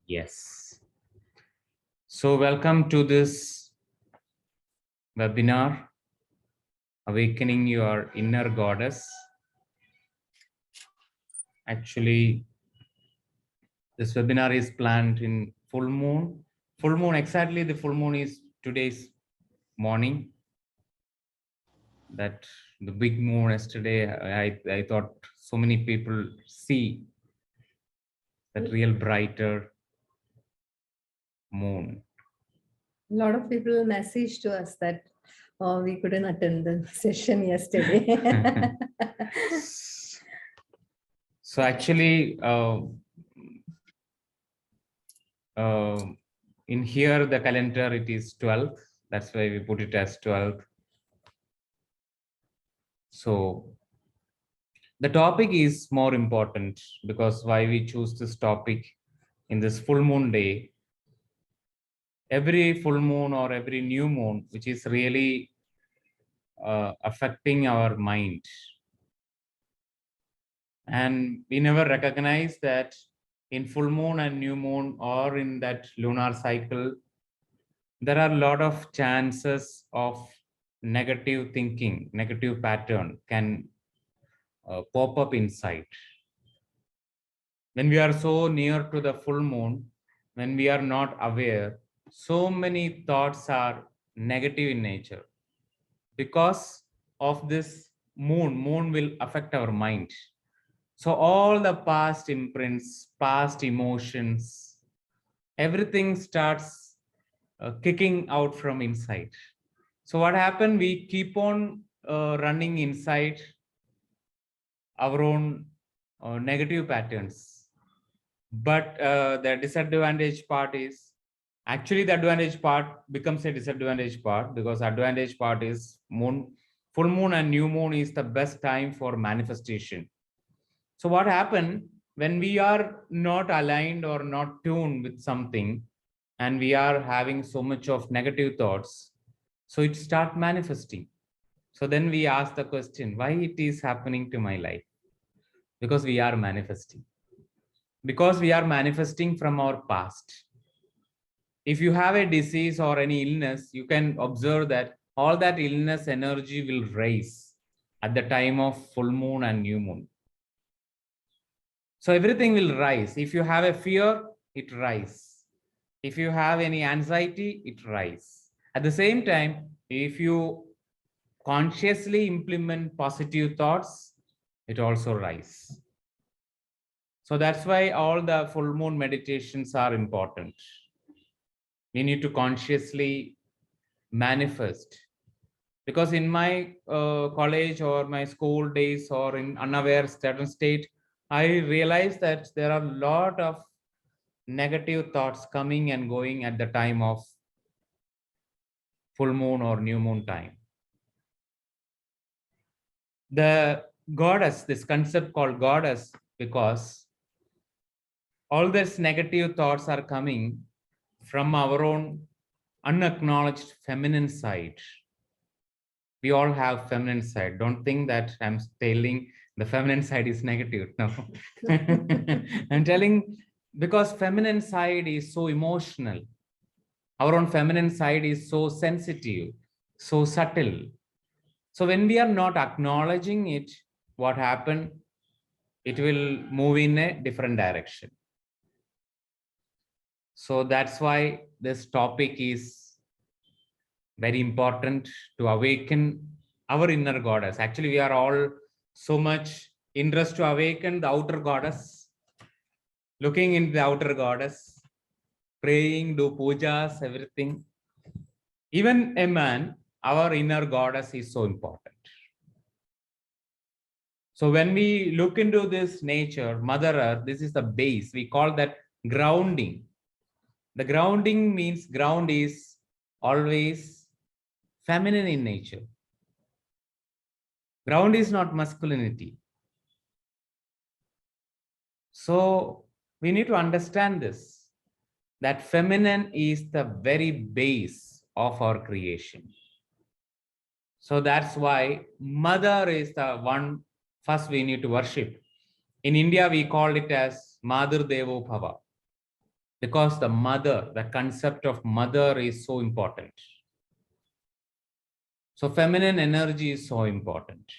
Yes. So welcome to this webinar, Awakening Your Inner Goddess. Actually, this webinar is planned in full moon. Full moon, exactly the full moon is today's morning. That the big moon yesterday, I thought so many people see that real brighter moon. A lot of people messaged to us that we couldn't attend the session yesterday. So actually, in here, the calendar, it is 12th. That's why we put it as 12th. So the topic is more important because why we choose this topic in this full moon day. Every full moon or every new moon, which is really affecting our mind. And we never recognize that in full moon and new moon or in that lunar cycle, there are a lot of chances of negative thinking, negative pattern can pop up inside. When we are so near to the full moon, when we are not aware, so many thoughts are negative in nature. Because of this moon will affect our mind. So all the past imprints, past emotions, everything starts kicking out from inside. So what happened? We keep on running inside our own negative patterns. But the disadvantage part is actually the advantage part becomes a disadvantage part, because advantage part is moon, full moon and new moon is the best time for manifestation. So what happened when we are not aligned or not tuned with something and we are having so much of negative thoughts, so it start manifesting. So then we ask the question, why it is happening to my life? Because we are manifesting. Because we are manifesting from our past. If you have a disease or any illness, you can observe that all that illness energy will rise at the time of full moon and new moon. So everything will rise. If you have a fear, it rises. If you have any anxiety, it rises. At the same time, if you consciously implement positive thoughts, it also rises. So that's why all the full moon meditations are important. We need to consciously manifest. Because in my college or my school days or in unaware certain state, I realized that there are a lot of negative thoughts coming and going at the time of full moon or new moon time. The goddess, this concept called goddess, because all these negative thoughts are coming from our own unacknowledged feminine side. We all have feminine side. Don't think that I'm telling the feminine side is negative. No. I'm telling because feminine side is so emotional. Our own feminine side is so sensitive, so subtle. So when we are not acknowledging it, what happened? It will move in a different direction. So that's why this topic is very important, to awaken our inner goddess. Actually, we are all so much interest to awaken the outer goddess, looking into the outer goddess, praying, do pujas, everything. Even a man, our inner goddess is so important. So when we look into this nature, Mother Earth, this is the base. We call that grounding. The grounding means ground is always feminine in nature. Ground is not masculinity. So we need to understand this, that feminine is the very base of our creation. So that's why Mother is the one first we need to worship. In India, we call it as Madhur Devo Bhava. because the mother, the concept of mother is so important. So feminine energy is so important.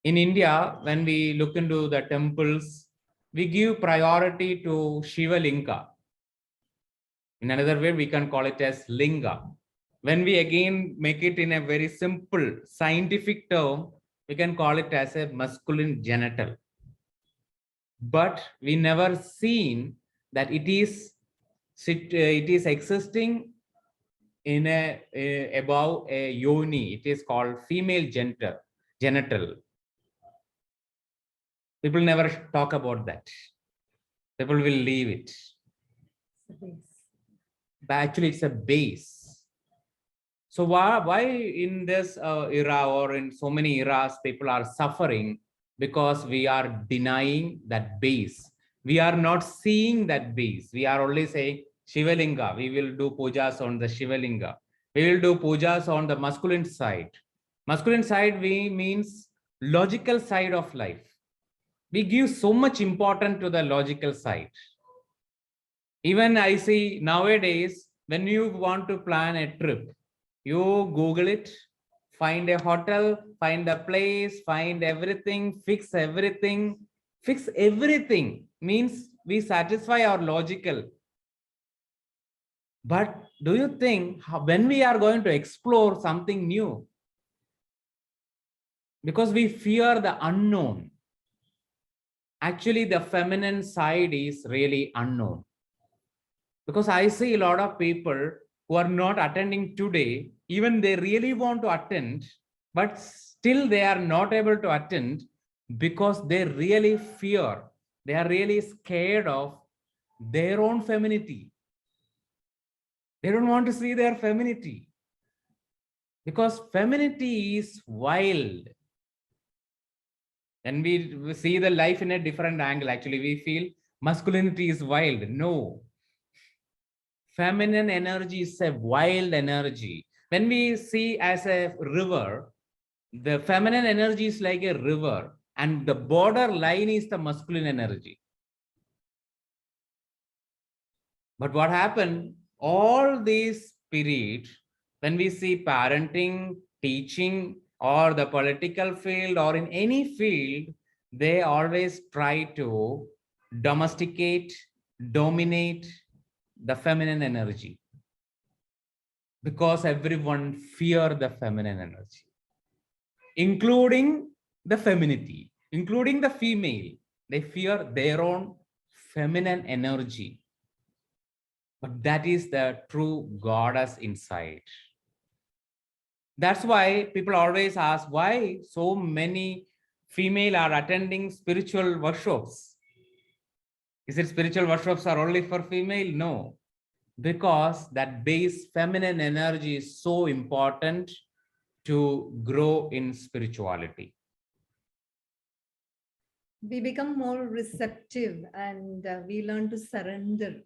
In India, when we look into the temples, we give priority to Shiva Linga. In another way, we can call it as Linga. When we again make it in a very simple scientific term, we can call it as a masculine genital. But we never seen that it is existing in above a yoni. It is called female genital. People never talk about that. People will leave it. But actually, it's a base. So why in this era or in so many eras, people are suffering? Because we are denying that base. We are not seeing that base. We are only saying Shivalinga. We will do pujas on the Shivalinga. We will do pujas on the masculine side. Masculine side means logical side of life. We give so much importance to the logical side. Even I see nowadays, when you want to plan a trip, you Google it, find a hotel, find a place, find everything, fix everything. Fix everything means we satisfy our logical. But do you think when we are going to explore something new? Because we fear the unknown. Actually, the feminine side is really unknown. Because I see a lot of people who are not attending today, even they really want to attend, but still they are not able to attend because they really fear, they are really scared of their own femininity. They don't want to see their femininity because femininity is wild. And we see the life in a different angle. Actually, we feel masculinity is wild. No. Feminine energy is a wild energy. When we see as a river, the feminine energy is like a river and the border line is the masculine energy. But what happened? All these periods, when we see parenting, teaching, or the political field, or in any field, they always try to domesticate, dominate the feminine energy. Because everyone fear the feminine energy, including the femininity, including the female. They fear their own feminine energy. But that is the true goddess inside. That's why people always ask why so many female are attending spiritual workshops. Is it spiritual workshops are only for female? No, because that base feminine energy is so important to grow in spirituality. We become more receptive and we learn to surrender.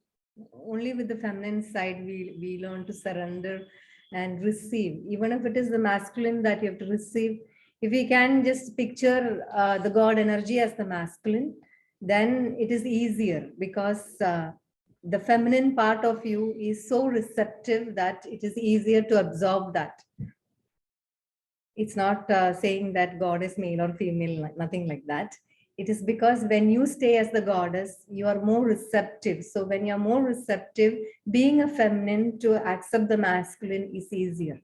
Only with the feminine side, we learn to surrender and receive. Even if it is the masculine that you have to receive, if we can just picture the God energy as the masculine, then it is easier because the feminine part of you is so receptive that it is easier to absorb that. It's not saying that God is male or female, nothing like that. It is because when you stay as the goddess, you are more receptive. So when you're more receptive, being a feminine to accept the masculine is easier.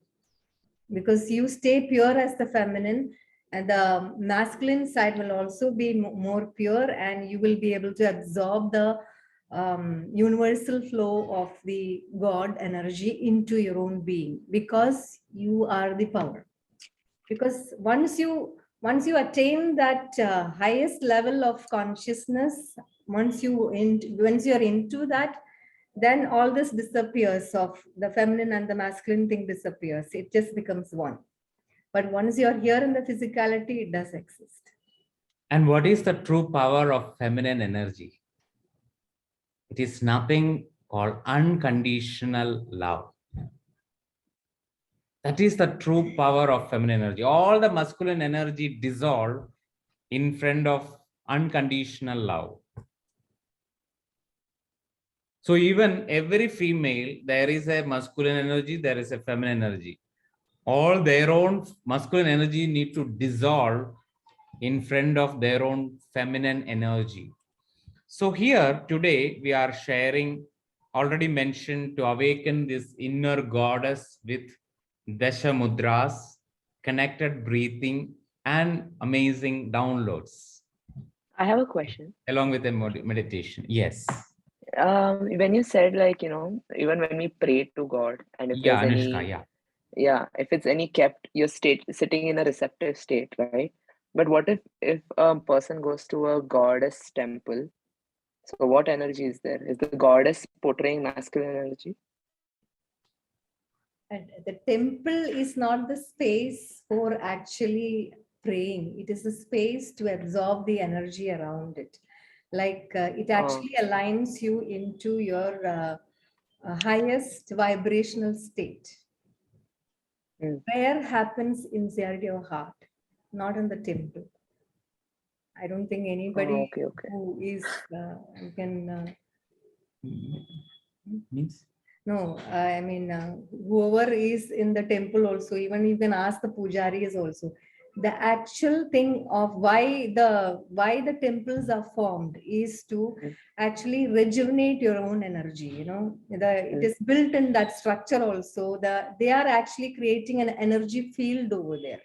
Because you stay pure as the feminine, and the masculine side will also be more pure, and you will be able to absorb the universal flow of the God energy into your own being, because you are the power. Because once you attain that highest level of consciousness, once you're into that, then all this disappears, of the feminine and the masculine thing disappears. It just becomes one. But once you're here in the physicality, it does exist. And what is the true power of feminine energy? It is nothing called unconditional love. That is the true power of feminine energy. All the masculine energy dissolve in front of unconditional love. So even every female, there is a masculine energy, there is a feminine energy. All their own masculine energy need to dissolve in front of their own feminine energy. So here today we are sharing, already mentioned, to awaken this inner goddess with Dashamudras, connected breathing, and amazing downloads I have a question. along with a meditation. Yes. When you said like, even when we pray to God, and if Yeah, there's Anushka. any, Yeah. yeah, if it's any kept your state sitting in a receptive state, right? But what if a person goes to a goddess temple? So what energy is there? Is the goddess portraying masculine energy? And the temple is not the space for actually praying. It is the space to absorb the energy around it. Like it Oh, actually aligns you into your highest vibrational state. mm, Prayer happens inside your heart, not in the temple. I don't think oh, anybody okay, okay. who is who can Means? no, I mean whoever is in the temple also. Even you can ask the pujaris also. The actual thing of why the temples are formed is to Mm, actually rejuvenate your own energy. It mm, is built in that structure also. They are actually creating an energy field over there.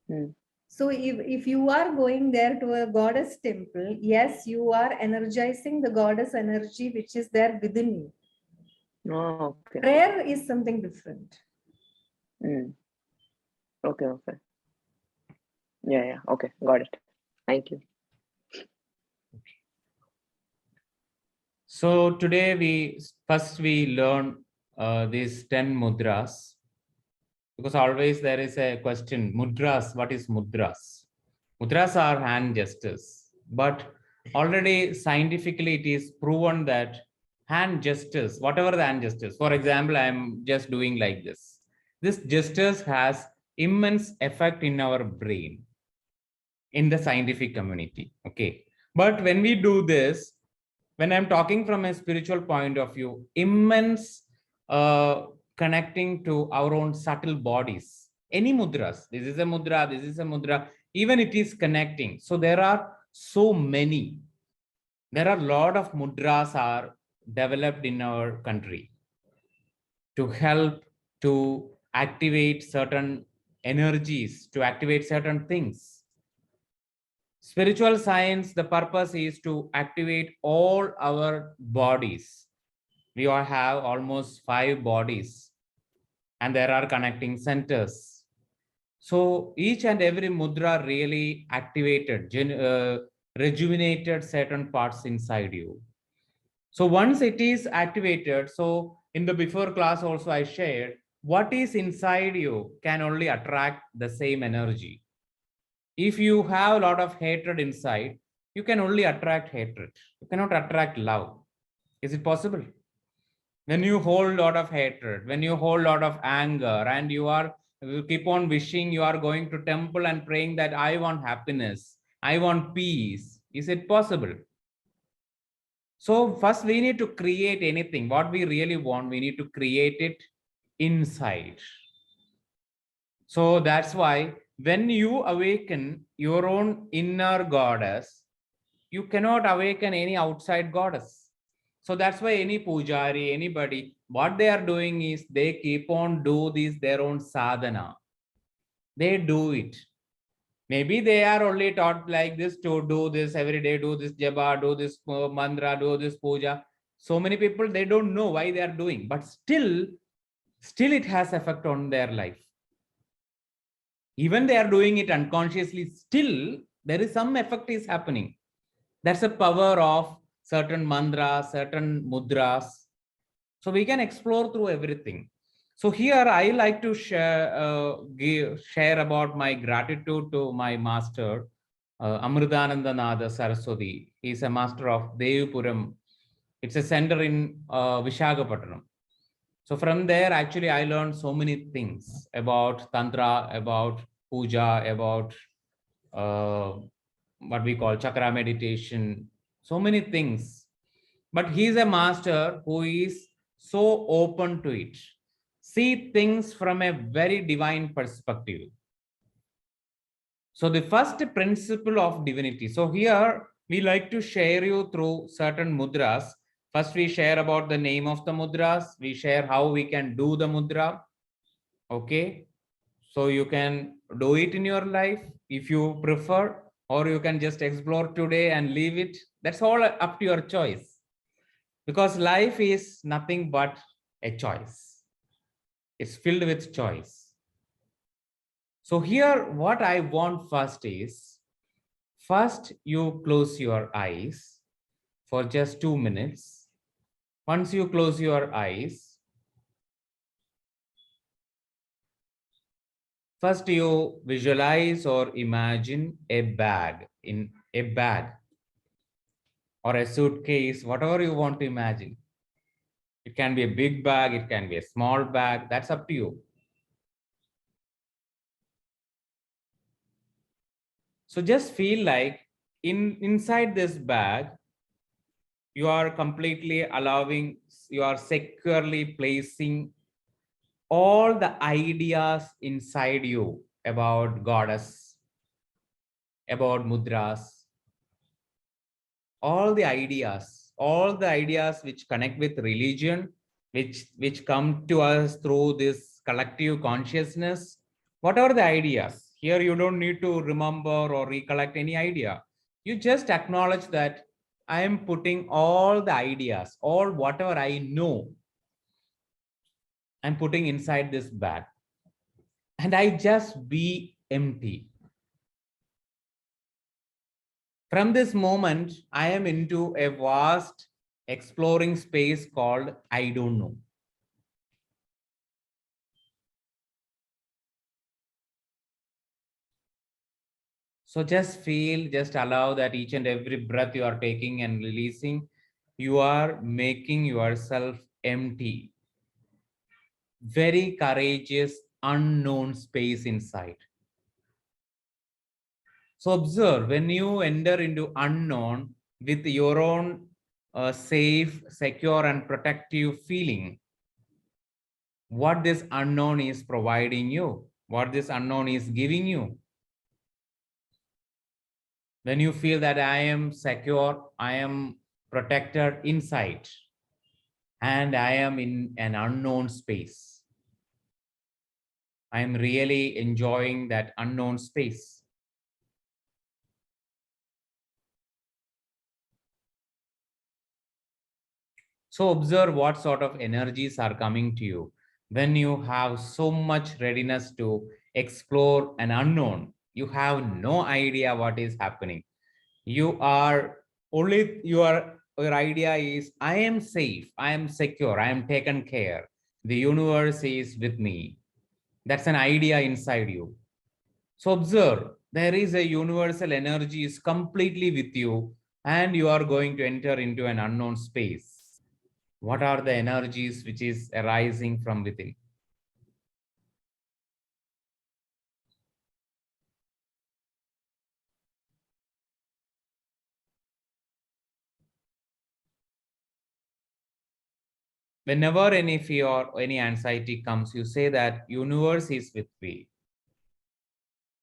mm. So if you are going there to a goddess temple, yes, you are energizing the goddess energy which is there within you. Oh, okay. Prayer is something different. Mm, okay, okay. Yeah, yeah. Okay, got it. Thank you. So today we learn these 10 mudras, because always there is a question, mudras, what is mudras? Mudras are hand gestures, but already scientifically it is proven that hand gestures, whatever the hand gestures, for example, I am just doing like this gestures has immense effect in our brain, in the scientific community. Okay. But when we do this, when I'm talking from a spiritual point of view, immense connecting to our own subtle bodies. Any mudras, this is a mudra, this is a mudra, even it is connecting. So there are so many. There are a lot of mudras are developed in our country to help to activate certain energies, to activate certain things. Spiritual science, the purpose is to activate all our bodies. We all have almost 5 bodies, and there are connecting centers. So each and every mudra really activated, rejuvenated certain parts inside you. So once it is activated, so in the before class also I shared, what is inside you can only attract the same energy. If you have a lot of hatred inside, you can only attract hatred. You cannot attract love. Is it possible? When you hold a lot of hatred, when you hold a lot of anger, and you keep on wishing, you are going to temple and praying that I want happiness, I want peace. Is it possible? So first we need to create anything. What we really want, we need to create it inside. So that's why when you awaken your own inner goddess, you cannot awaken any outside goddess. So that's why any pujari, anybody, what they are doing is they keep on do this their own sadhana. They do it. Maybe they are only taught like this to do this every day, do this japa, do this mantra, do this puja. So many people, they don't know why they are doing, but still it has effect on their life. Even they are doing it unconsciously, still there is some effect is happening. That's the power of certain mantras, certain mudras. So we can explore through everything. So here I like to share about my gratitude to my master, Amrudananda Nada Saraswati. He is a master of Devupuram. It's a center in Visakhapatnam. So from there, actually, I learned so many things about Tantra, about puja, about uh, what we call chakra meditation, so many things. but he's a master who is so open to it. See things from a very divine perspective. So the first principle of divinity. So here we like to share you through certain mudras. First, we share about the name of the mudras. We share how we can do the mudra. Okay. So you can do it in your life if you prefer, or you can just explore today and leave it. That's all up to your choice. Because life is nothing but a choice. It's filled with choice. So here, what I want first is, first you close your eyes for just 2 minutes. Once you close your eyes, first you visualize or imagine a bag, in a bag or a suitcase, whatever you want to imagine. It can be a big bag, it can be a small bag, that's up to you. So just feel like inside this bag, you are completely allowing, you are securely placing all the ideas inside you about goddess, about mudras, all the ideas which connect with religion, which come to us through this collective consciousness, whatever the ideas. Here you don't need to remember or recollect any idea. You just acknowledge that I am putting all the ideas, all whatever I know, I'm putting inside this bag. And I just be empty. From this moment, I am into a vast exploring space called I don't know. So just feel, just allow that each and every breath you are taking and releasing, you are making yourself empty. Very courageous, unknown space inside. So observe when you enter into unknown with your own safe, secure, and protective feeling, what this unknown is providing you, what this unknown is giving you. When you feel that I am secure, I am protected inside, and I am in an unknown space, I am really enjoying that unknown space. So observe what sort of energies are coming to you when you have so much readiness to explore an unknown. You have no idea what is happening. You are only your idea is I am safe, I am secure, I am taken care. The universe is with me. That's an idea inside you. So observe there is a universal energy is completely with you, and you are going to enter into an unknown space. What are the energies which is arising from within? Whenever any fear or any anxiety comes, you say that universe is with me.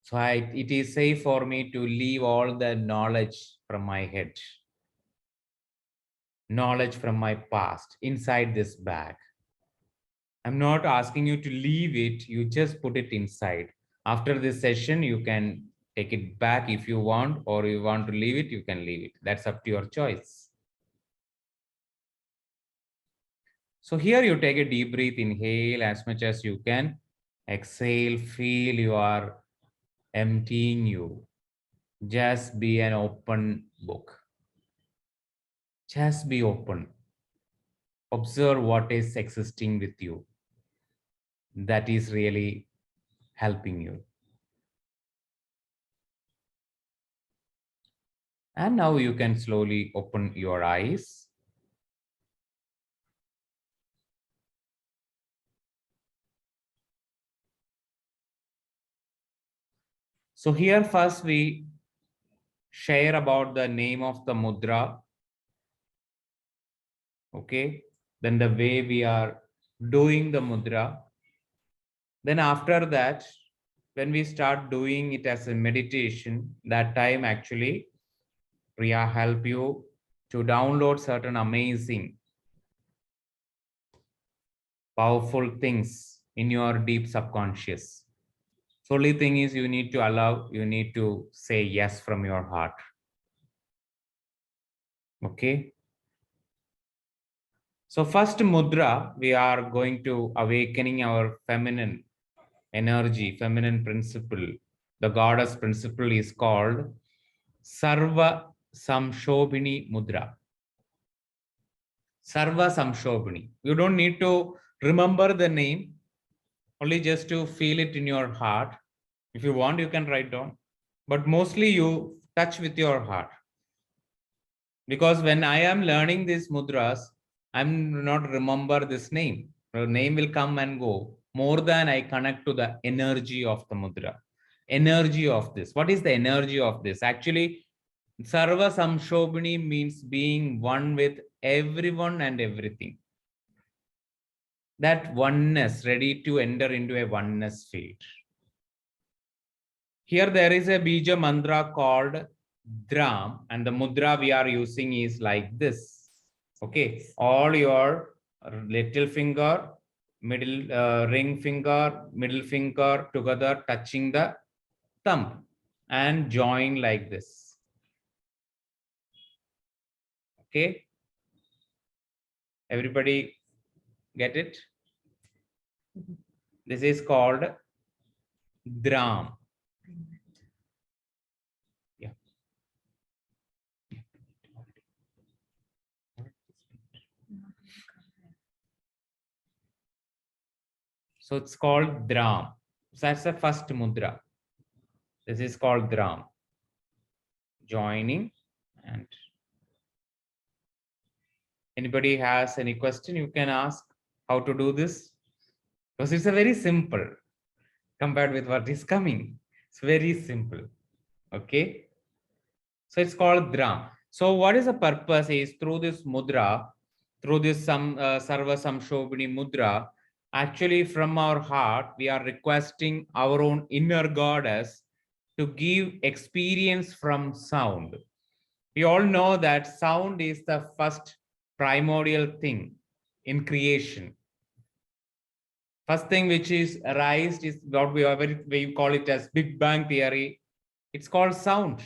So it is safe for me to leave all the knowledge from my head, knowledge from my past inside this bag. I'm not asking you to leave it, you just put it inside. After this session, you can take it back if you want, or you want to leave it, you can leave it. That's up to your choice. So here you take a deep breath, inhale as much as you can. Exhale, feel you are emptying you. Just be an open book. Just be open. Observe what is existing with you. That is really helping you. And now you can slowly open your eyes. So here first we share about the name of the mudra. Okay, then the way we are doing the mudra. Then after that, when we start doing it as a meditation, that time actually Priya help you to download certain amazing, powerful things in your deep subconscious. So only thing is you need to allow, you need to say yes from your heart. Okay. So first mudra, we are going to awakening our feminine energy, feminine principle. The goddess principle is called Sarva Samshobhini Mudra. Sarva Samshobhini. You don't need to remember the name, only just to feel it in your heart. If you want, you can write down. But mostly you touch with your heart. Because when I am learning these mudras, I'm not remember this name. The name will come and go. More than I connect to the energy of the mudra. Energy of this. What is the energy of this? Actually, Sarva Samshobhini means being one with everyone and everything. That oneness, ready to enter into a oneness field. Here there is a bija mantra called Dram, and the mudra we are using is like this. Okay, all your little finger, middle ring finger, middle finger together touching the thumb and join like this. Okay, everybody get it? This is called Dram. Yeah. So it's called Dram. So that's the first mudra. This is called Dram. Joining. And anybody has any question, you can ask how to do this. Because it's a very simple compared with what is coming. It's very simple. Okay. So it's called Dram. So what is the purpose is through this mudra, through this Sarva Samshobhini mudra, actually from our heart, we are requesting our own inner goddess to give experience from sound. We all know that sound is the first primordial thing in creation. First thing which is arised is what we call it as Big Bang theory. It's called sound.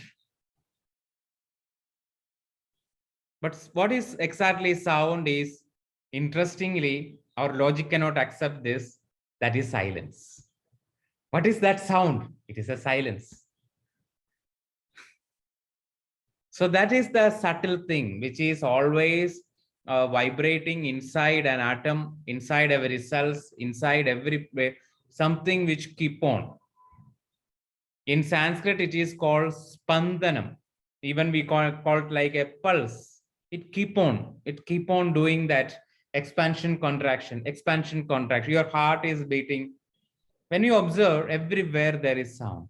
But what is exactly sound is, interestingly, our logic cannot accept this. That is silence. What is that sound? It is a silence. So that is the subtle thing, which is always vibrating inside an atom, inside every cells, inside every something which keep on. In Sanskrit, it is called spandanam. Even we call it like a pulse. It keep on doing that expansion, contraction, expansion, contraction. Your heart is beating. When you observe, everywhere there is sound.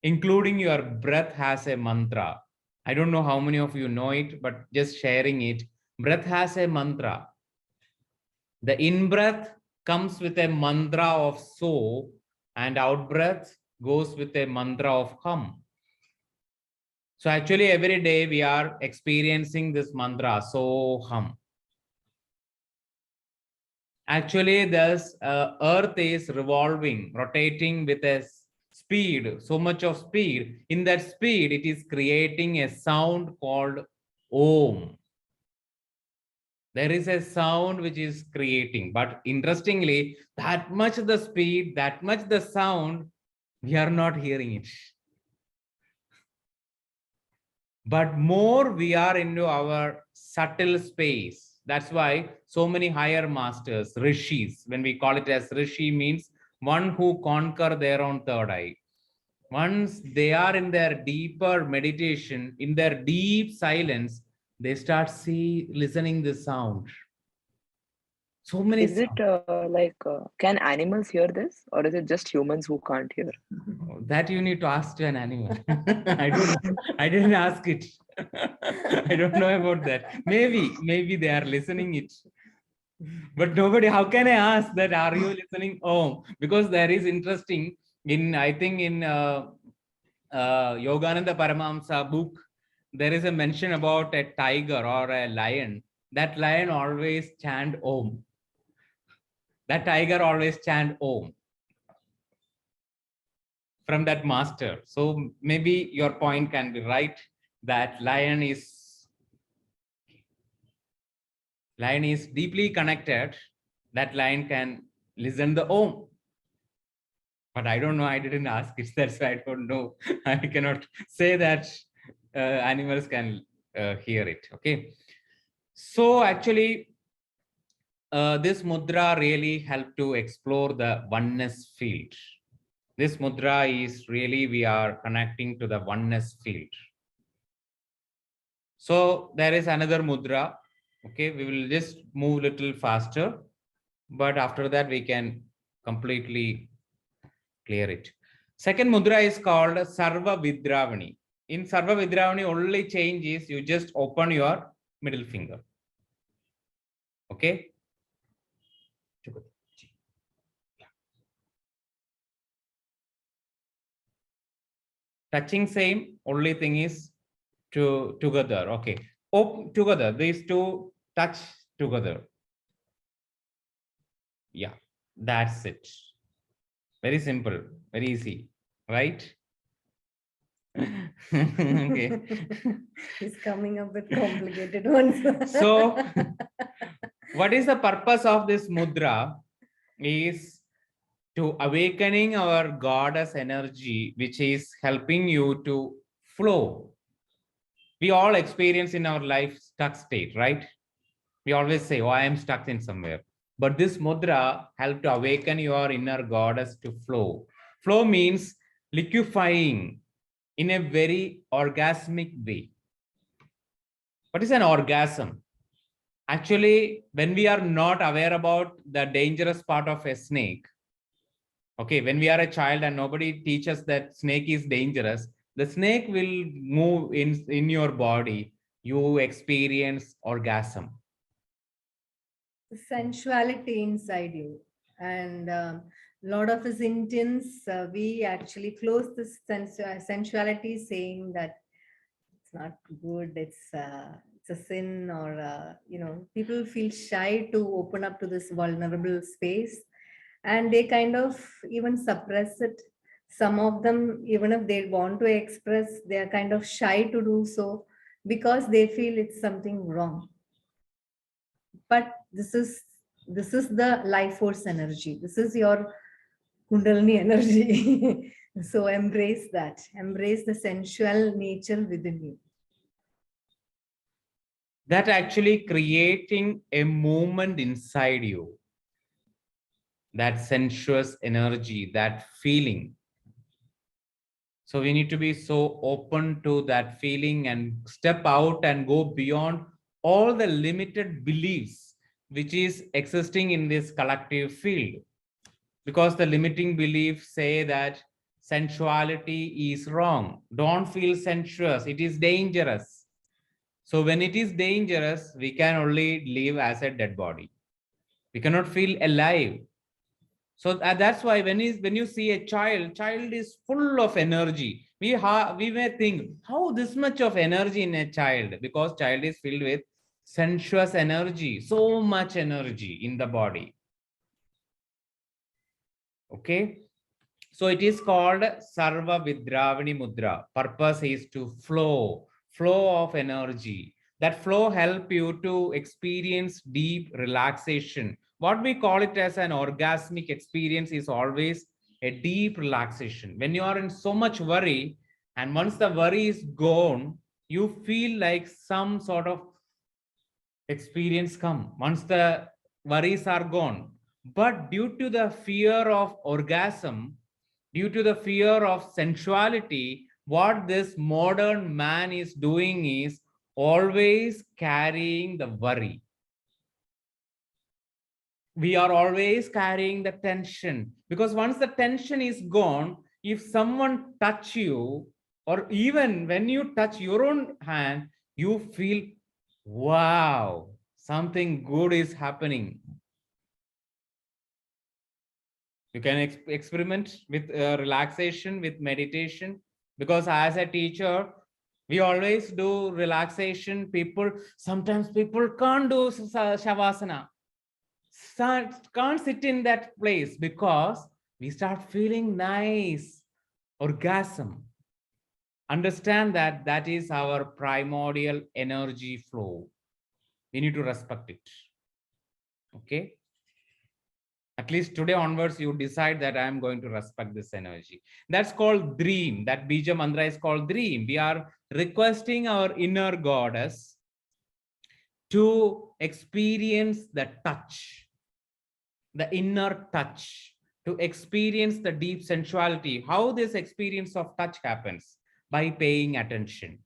Including your breath has a mantra. I don't know how many of you know it, but just sharing it. Breath has a mantra. The in-breath comes with a mantra of so, and out-breath goes with a mantra of hum. So actually every day we are experiencing this mantra, so hum. Actually, this earth is revolving, rotating with a speed, so much of speed. In that speed, it is creating a sound called Om. There is a sound which is creating, but interestingly, that much the speed, that much the sound, we are not hearing it. But more we are into our subtle space. That's why so many higher masters, rishis, when we call it as rishi, means one who conquer their own third eye. Once they are in their deeper meditation, in their deep silence, they start listening the sound. So many Is it can animals hear this, or is it just humans who can't hear? that you need to ask to an animal. I didn't ask it. I don't know about that. Maybe they are listening it. But nobody, how can I ask that? Are you listening? Oh, because there is interesting in, I think in Yogananda Paramahamsa book, there is a mention about a tiger or a lion. That lion always chant Om. That tiger always chant Om from that master. So maybe your point can be right, that lion is deeply connected. That lion can listen the Om. But I don't know. I didn't ask it. That's why I don't know. I cannot say that animals can hear it. Okay. So actually, this mudra really helped to explore the oneness field. This mudra is really, we are connecting to the oneness field. So there is another mudra. Okay, we will just move a little faster, but after that we can completely clear it. Second mudra is called Sarva Vidravani. In Sarva Vidravani, only change is you just open your middle finger. Okay. Touching same, only thing is to together. Okay. Open together. These two touch together. Yeah, that's it. Very simple, very easy, right? Okay. He's coming up with complicated ones. So, what is the purpose of this mudra? Is to awakening our goddess energy, which is helping you to flow. We all experience in our life stuck state, right? We always say, oh, I am stuck in somewhere. But this mudra help to awaken your inner goddess to flow. Flow means liquefying in a very orgasmic way. What is an orgasm? Actually, when we are not aware about the dangerous part of a snake, okay, when we are a child and nobody teaches that snake is dangerous, the snake will move in your body. You experience orgasm. Sensuality inside you, and a lot of us Indians, we actually close this sensuality, saying that it's not good, it's a sin, or people feel shy to open up to this vulnerable space, and they kind of even suppress it. Some of them, even if they want to express, they are kind of shy to do so because they feel it's something wrong. But this is the life force energy. This is your kundalini energy. So embrace that. Embrace the sensual nature within you. That actually creating a movement inside you. That sensuous energy, that feeling. So we need to be so open to that feeling and step out and go beyond all the limited beliefs which is existing in this collective field. Because the limiting beliefs say that sensuality is wrong. Don't feel sensuous. It is dangerous. So when it is dangerous, we can only live as a dead body. We cannot feel alive. So that's why when you see a child is full of energy. We may think, how this much of energy in a child? Because child is filled with sensuous energy, so much energy in the body. Okay. So it is called Sarva Vidravani Mudra. Purpose is to flow of energy. That flow help you to experience deep relaxation. What we call it as an orgasmic experience is always a deep relaxation. When you are in so much worry, and once the worry is gone, you feel like some sort of experience come. Once the worries are gone. But due to the fear of orgasm, due to the fear of sensuality, what this modern man is doing is always carrying the worry. We are always carrying the tension, because once the tension is gone, if someone touch you, or even when you touch your own hand, you feel, wow, something good is happening. You can experiment with relaxation, with meditation, because as a teacher, we always do relaxation. Sometimes people can't do shavasana, can't sit in that place because we start feeling nice, orgasm. Understand that that is our primordial energy flow. We need to respect it. Okay. At least today onwards, you decide that I am going to respect this energy. That's called dream. That Bija mantra is called dream. We are requesting our inner goddess to experience the touch, the inner touch, to experience the deep sensuality. How this experience of touch happens? By paying attention.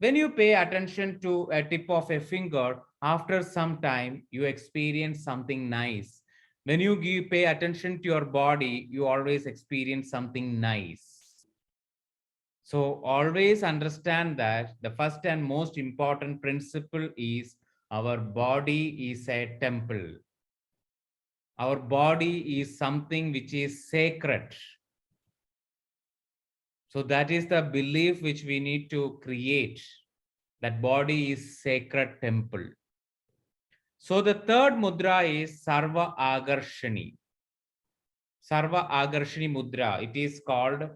When you pay attention to a tip of a finger, after some time, you experience something nice. When you pay attention to your body, you always experience something nice. So always understand that the first and most important principle is our body is a temple. Our body is something which is sacred. So that is the belief which we need to create. That body is sacred temple. So the third mudra is Sarva Agarshani. Sarva Agarshani mudra. It is called,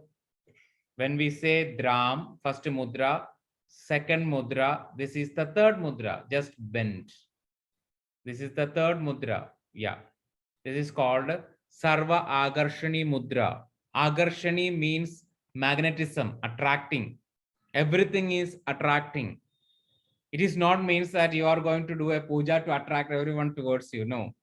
when we say Dram, first mudra, second mudra, this is the third mudra, just bend. This is the third mudra. Yeah. This is called Sarva Agarshani mudra. Agarshani means magnetism, attracting. Everything is attracting. It is not means that you are going to do a puja to attract everyone towards you. No.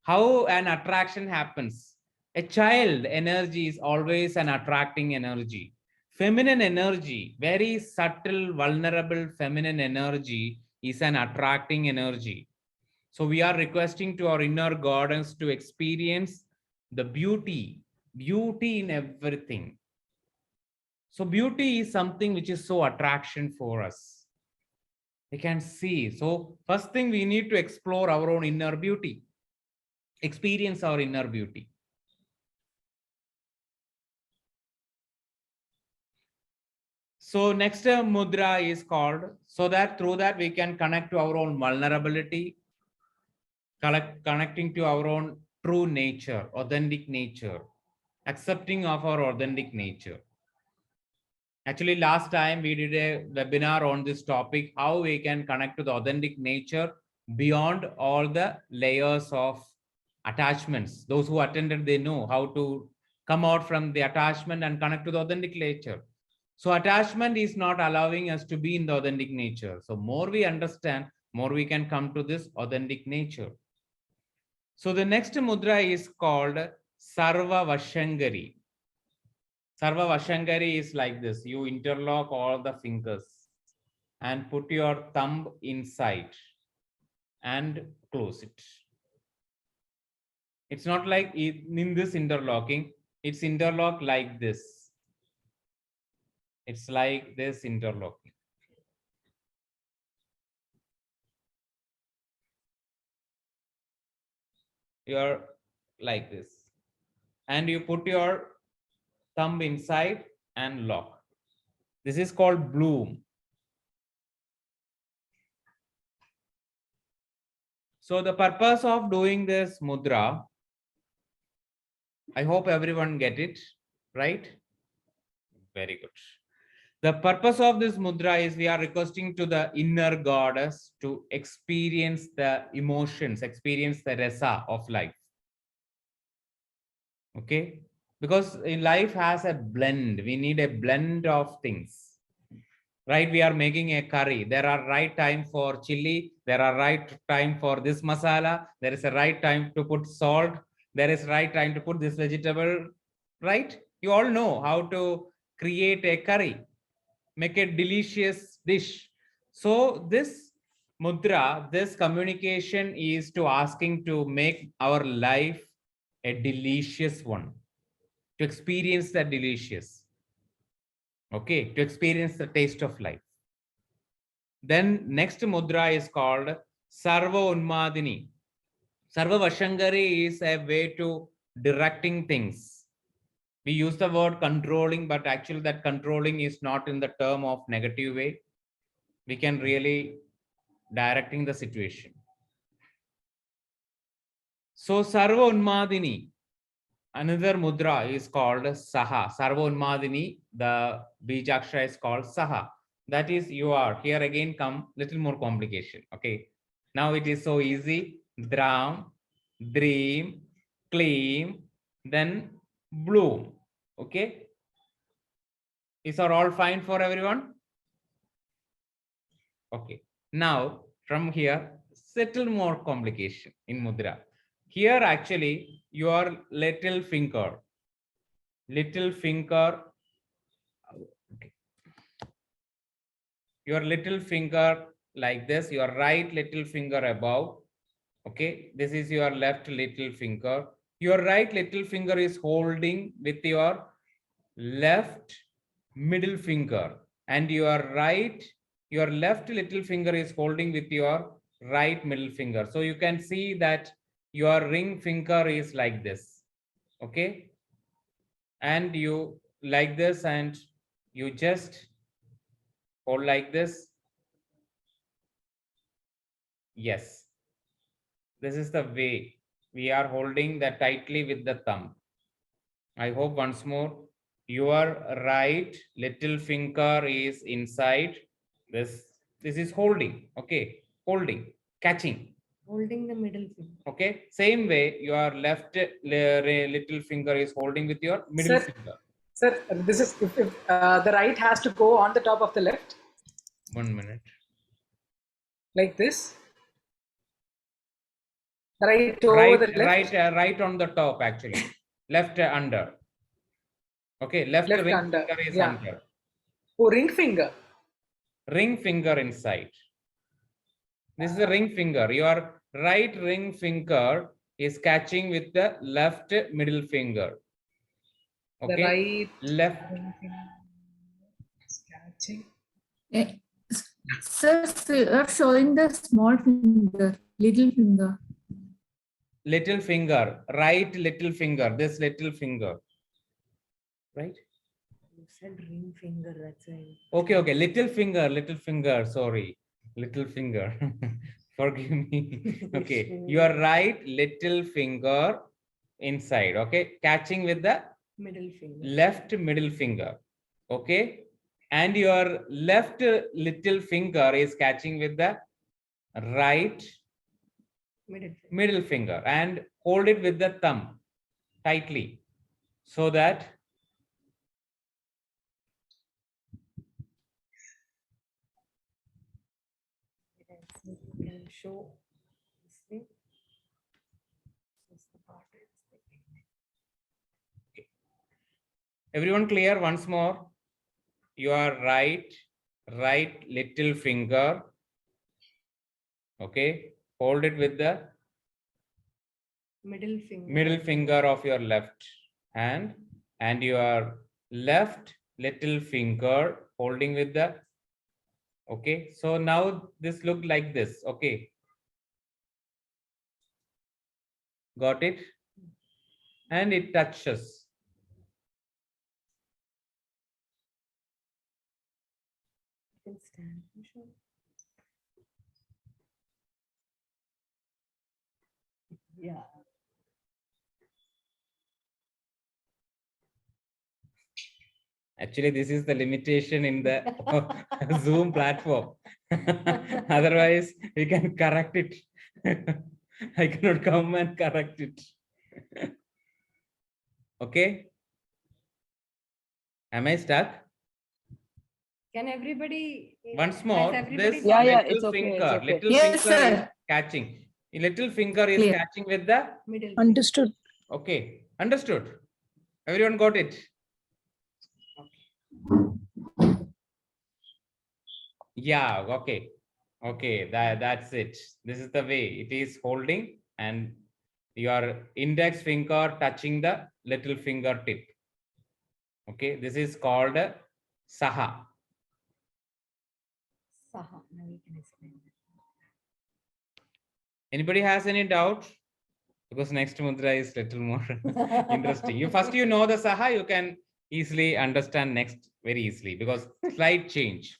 How an attraction happens? A child energy is always an attracting energy. Feminine energy, very subtle, vulnerable feminine energy is an attracting energy. So we are requesting to our inner goddess to experience the beauty in everything. So beauty is something which is so attraction for us. We can see. So first thing, we need to explore our own inner beauty, experience our inner beauty. So next mudra is called, so that through that we can connect to our own vulnerability, connecting to our own true nature, authentic nature, accepting of our authentic nature. Actually, last time we did a webinar on this topic, how we can connect to the authentic nature beyond all the layers of attachments. Those who attended, they know how to come out from the attachment and connect to the authentic nature. So attachment is not allowing us to be in the authentic nature. So more we understand, more we can come to this authentic nature. So the next mudra is called Sarva Vashangari. Sarva Vashangari is like this. You interlock all the fingers and put your thumb inside and close it. It's not like in this interlocking, it's interlocked like this. It's like this interlocking. You're like this. And you put your thumb inside and lock. This is called bloom. So the purpose of doing this mudra, I hope everyone get it, right? Very good. The purpose of this mudra is we are requesting to the inner goddess to experience the emotions, experience the rasa of life. Okay? Because in life has a blend. We need a blend of things. Right? We are making a curry. There are right time for chili. There are right time for this masala. There is a right time to put salt. There is right time to put this vegetable. Right? You all know how to create a curry, make a delicious dish. So this mudra, this communication is to asking to make our life a delicious one, to experience that delicious. Okay, to experience the taste of life. Then next mudra is called Sarva Unmadini. Sarva Vashangari is a way to directing things. We use the word controlling, but actually that controlling is not in the term of negative way. We can really directing the situation. So Sarva Unmadini, another mudra is called Saha. Sarva Unmadini, the Bijakshara is called Saha. That is, you are here again come little more complication. Okay. Now it is so easy. Dram, dream, claim, then bloom. Okay. These are all fine for everyone. Okay. Now from here, settle more complication in mudra. Here actually your little finger, okay. Your little finger like this, your right little finger above. Okay, this is your left little finger. Your right little finger is holding with your left middle finger, and your left little finger is holding with your right middle finger. So you can see that your ring finger is like this. Okay, and you like this, and you just hold like this. Yes, this is the way we are holding that tightly with the thumb. I hope once more your right little finger is inside this. This is holding. Okay, holding, catching. Holding the middle finger. Okay, same way your left little finger is holding with your middle finger. Sir, this is if the right has to go on the top of the left. 1 minute. Like this. Right over the left. Right on the top actually. Left under. Okay, left ring under. finger is Yeah. under. Oh, ring finger. Ring finger inside. This is the ring finger. Your right ring finger is catching with the left middle finger. Okay. The right left. ring finger is catching. Sir, you are showing the small finger, little finger. Little finger, right little finger, this little finger. Right? You said ring finger, that's why. Okay, little finger, sorry. Little finger. Forgive me. Okay, your right little finger inside, okay, catching with the Middle finger. left middle finger. Okay, and your left little finger is catching with the right middle finger, and hold it with the thumb tightly so that You can show this thing. This is the part it's taking. everyone clear once more. Your right little finger, okay, hold it with the middle finger of your left hand, and your left little finger holding with the, okay, so now this look like this. Okay, got it? And it touches. You can stand. Sure. Yeah. Actually, this is the limitation in the Zoom platform. Otherwise, we can correct it. I cannot come and correct it. Okay. Am I stuck? Can everybody? Once has more, everybody this Yeah, yeah, little it's okay, finger, it's okay. little Yes, finger is sir. catching. Little finger is Clear. catching with the. middle Understood. Okay, understood. Everyone got it? Yeah, okay. Okay, that's it. This is the way it is holding, and your index finger touching the little finger tip. Okay, this is called Saha. Saha. Now we can explain that. Anybody has any doubt? Because next mudra is little more interesting. You know the Saha, you can easily understand next very easily because slight change.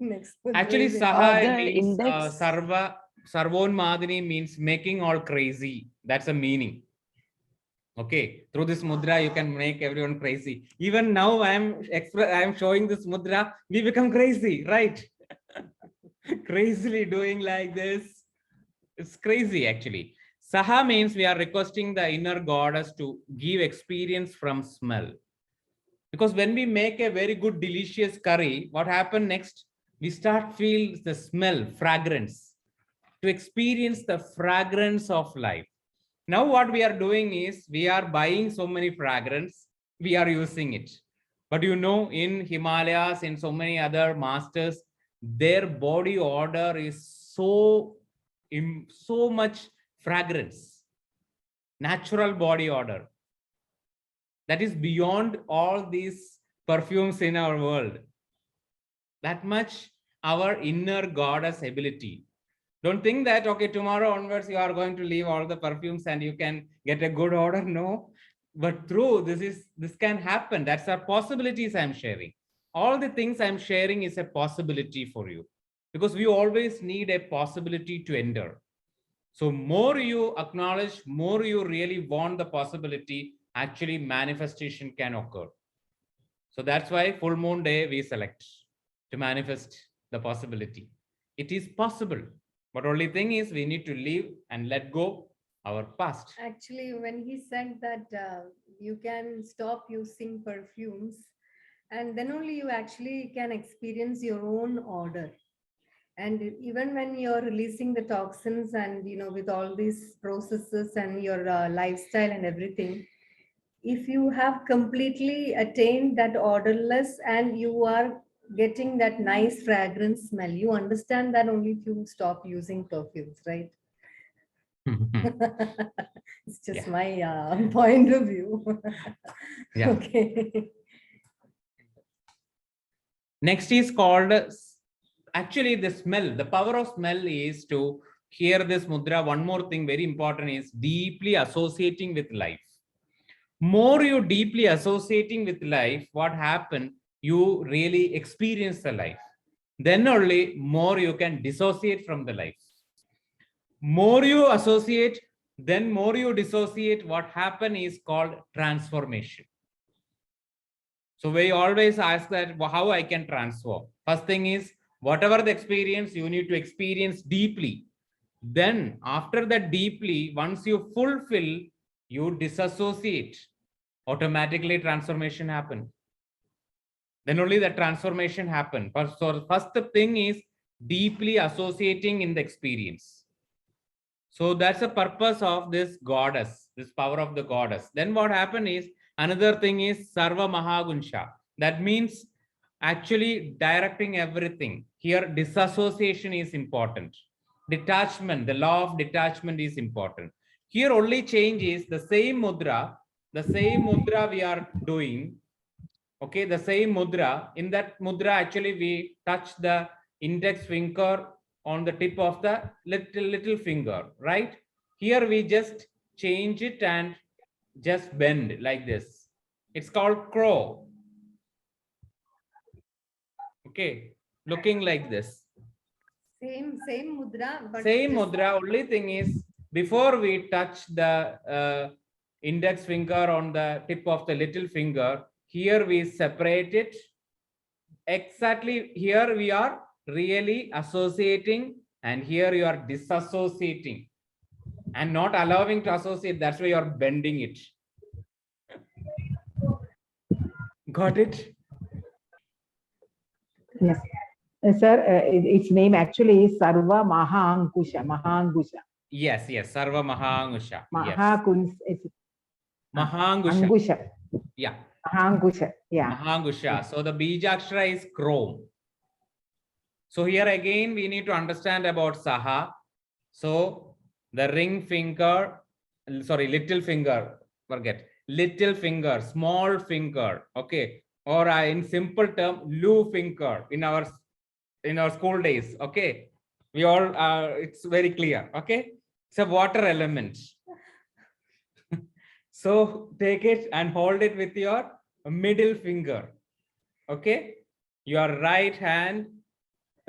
Next mudra Actually, is Saha The means index. Sarvon Madini means making all crazy. That's a meaning. Okay, through this mudra, you can make everyone crazy. Even now, I am showing this mudra, we become crazy, right? Crazily doing like this. It's crazy, actually. Saha means we are requesting the inner goddess to give experience from smell. Because when we make a very good, delicious curry, what happens next? We start feel the smell, fragrance, to experience the fragrance of life. Now what we are doing is we are buying so many fragrance, we are using it. But you know, in Himalayas, in so many other masters, their body odor is so much fragrance, natural body odor. That is beyond all these perfumes in our world. That much our inner goddess ability. Don't think that, okay, tomorrow onwards, you are going to leave all the perfumes and you can get a good odor. No, but true, this can happen. That's the possibilities I'm sharing. All the things I'm sharing is a possibility for you because we always need a possibility to enter. So more you acknowledge, more you really want the possibility, actually manifestation can occur. So that's why full moon day we select to manifest the possibility. It is possible, but only thing is we need to leave and let go our past. Actually, when he said that you can stop using perfumes, and then only you actually can experience your own odor. And even when you're releasing the toxins and, you know, with all these processes and your lifestyle and everything, if you have completely attained that odorless and you are getting that nice fragrance smell, you understand that only if you stop using perfumes, right? It's just Yeah. my point of view. Yeah. Okay. Next is called, actually the smell. The power of smell is to hear this mudra. One more thing very important is deeply associating with life. More you deeply associating with life, what happened? You really experience the life. Then only more you can dissociate from the life. More you associate, then more you dissociate. What happen is called transformation. So we always ask that how I can transform. First thing is whatever the experience you need to experience deeply. Then after that deeply, once you fulfill, you disassociate. Automatically transformation happen. Then only the transformation happen. So first thing is deeply associating in the experience. So that's the purpose of this goddess, this power of the goddess. Then what happened is another thing is Sarva Mahagunsha. That means actually directing everything. Here disassociation is important. Detachment, the law of detachment is important. Here only change is the same mudra we are doing. Okay, the same mudra. In that mudra, actually, we touch the index finger on the tip of the little finger, right? Here we just change it and just bend like this. It's called crow. Okay, looking like this. Same mudra, but Same just mudra, only thing is before we touch the index finger on the tip of the little finger, here we separate it. Exactly, here we are really associating and here you are disassociating and not allowing to associate. That's why you are bending it. Got it? Yes. Sir, its name actually is Sarva Mahaangusha. Mahaangusha. Yes, Sarva Mahangusha. Yes. Mahangusha. Angusha. Yeah. Mahaangusha. Yeah. Mahangusha. So the Bijakshara is chrome. So here again, we need to understand about Saha. So the ring finger, sorry, little finger, forget, little finger, small finger, okay. or in simple term, Lou finger in our school days. Okay, we all it's very clear. Okay, it's a water element. So take it and hold it with your middle finger. Okay, your right hand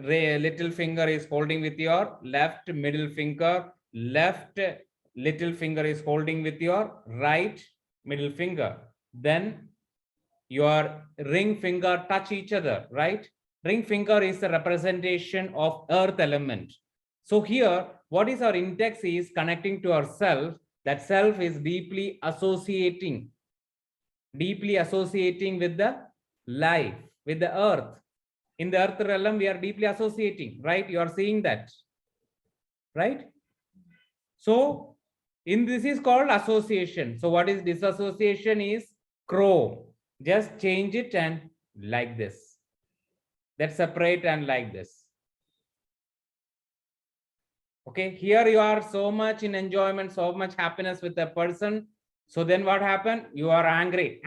little finger is holding with your left middle finger. Left little finger is holding with your right middle finger. Then your ring finger touch each other, right? Ring finger is the representation of earth element. So here, what is our index is connecting to ourself. That self is deeply associating with the life, with the earth. In the earth realm, we are deeply associating, right? You are seeing that, right? So in this is called association. So what is disassociation is crow. Just change it and like this. That's separate and like this. Okay, here you are so much in enjoyment, so much happiness with a person. So then what happened? You are angry.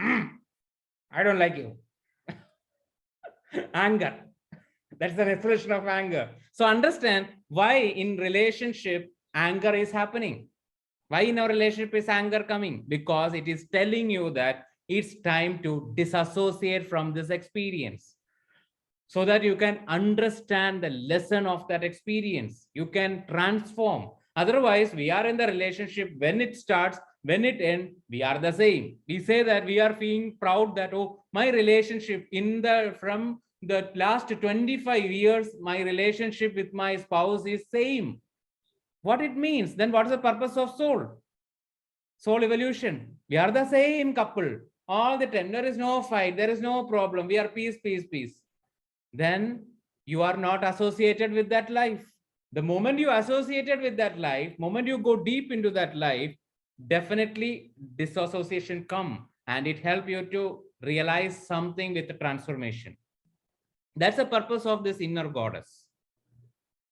I don't like you. Anger. That's an expression of anger. So understand why in relationship anger is happening. Why in our relationship is anger coming? Because it is telling you that it's time to disassociate from this experience, so that you can understand the lesson of that experience. You can transform. Otherwise, we are in the relationship. When it starts, when it ends, we are the same. We say that we are feeling proud that, oh, my relationship from the last 25 years, my relationship with my spouse is same. What it means? Then what is the purpose of soul? Soul evolution. We are the same couple all the time. There is no fight. There is no problem. We are peace, peace, peace. Then you are not associated with that life. The moment you associated with that life, moment you go deep into that life, definitely disassociation come, and it help you to realize something with the transformation. That's the purpose of this inner goddess.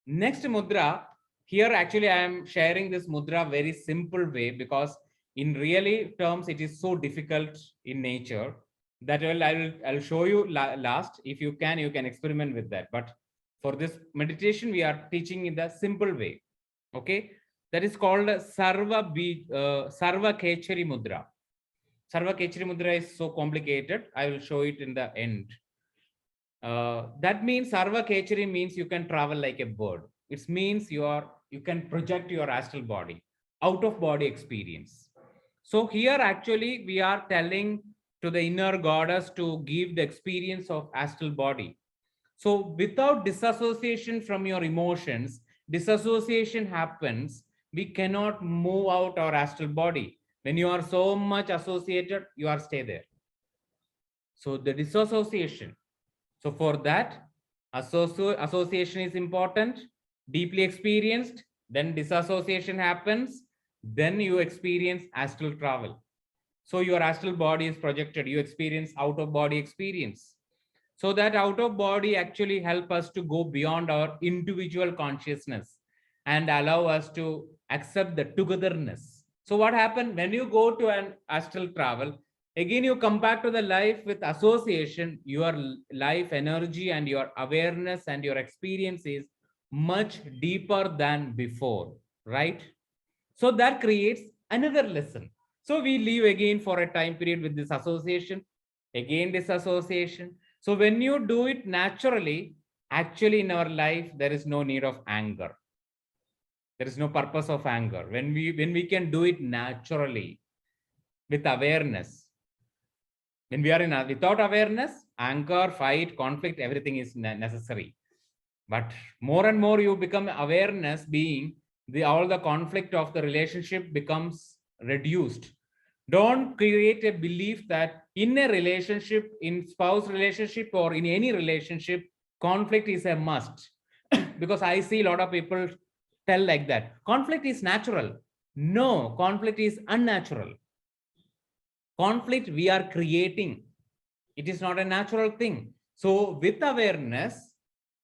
Next mudra, here actually I am sharing this mudra very simple way, because in really terms it is so difficult in nature that I'll show you last. If you can experiment with that. But for this meditation, we are teaching in the simple way. Okay, that is called Sarva Kechari Mudra. Sarva Kechari Mudra is so complicated. I will show it in the end. That means Sarva Kechari means you can travel like a bird. It means you can project your astral body, out of body experience. So here actually we are telling to the inner goddess to give the experience of astral body. So without disassociation from your emotions, disassociation happens, we cannot move out our astral body. When you are so much associated, you are stay there. So the disassociation. So for that, association is important, deeply experienced, then disassociation happens, then you experience astral travel. So your astral body is projected, you experience out of body experience. So that out of body actually help us to go beyond our individual consciousness and allow us to accept the togetherness. So what happened when you go to an astral travel, again you come back to the life with association, your life energy and your awareness and your experience is much deeper than before, right? So that creates another lesson. So we live again for a time period with this association, again this association. So when you do it naturally, actually in our life, there is no need of anger. There is no purpose of anger. When we can do it naturally with awareness. When we are without awareness, anger, fight, conflict, everything is necessary. But more and more you become awareness being, all the conflict of the relationship becomes reduced. Don't create a belief that in a relationship, in spouse relationship or in any relationship, conflict is a must. Because I see a lot of people tell like that. Conflict is natural. No, conflict is unnatural. Conflict we are creating. It is not a natural thing. So with awareness,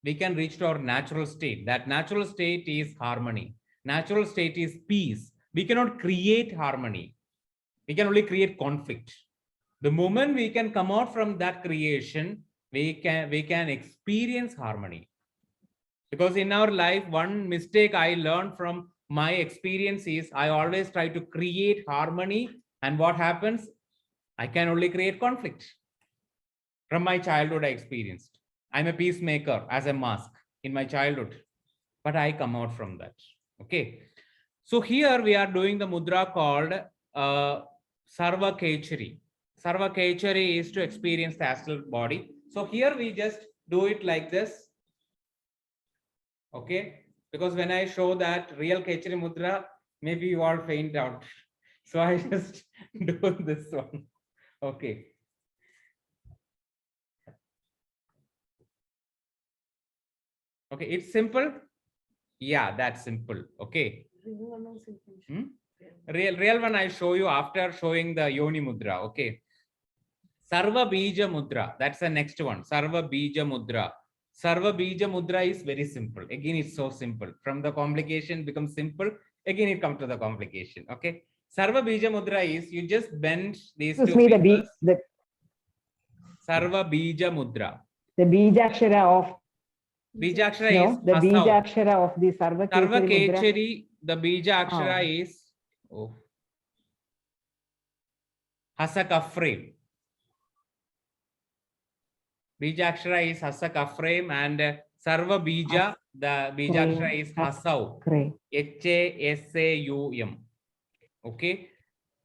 we can reach to our natural state. That natural state is harmony. Natural state is peace. We cannot create harmony. We can only create conflict. The moment we can come out from that creation, we can experience harmony. Because in our life, one mistake I learned from my experience is I always try to create harmony, and what happens? I can only create conflict. From my childhood, I experienced. I'm a peacemaker as a mask in my childhood, but I come out from that. Okay. So here we are doing the mudra called Sarva Kechari. Sarva Kechari is to experience the astral body. So here we just do it like this. Okay. Because when I show that real Kechari mudra, maybe you all faint out. So I just do this one. Okay. Okay, it's simple. Yeah, that's simple. Okay. Real one I show you after showing the Yoni Mudra. Okay. Sarva Bija Mudra. That's the next one. Sarva Bija Mudra. Sarva Bija Mudra is very simple. Again, it's so simple. From the complication becomes simple. Again, it comes to the complication. Okay. Sarva Bija Mudra is you just bend these two fingers. Sarva Bija Mudra. The Bijakshara of Bijakshara no, is the Hasau. Bijakshara of the Sarva Sarva Kechari Mudra. Kechari, the Bija Akshara Oh. is Hasak Aframe. Bija Akshara is Hasak Aframe, and Sarva Bija, the Bija Akshara is Hasau. Hasaum. Okay.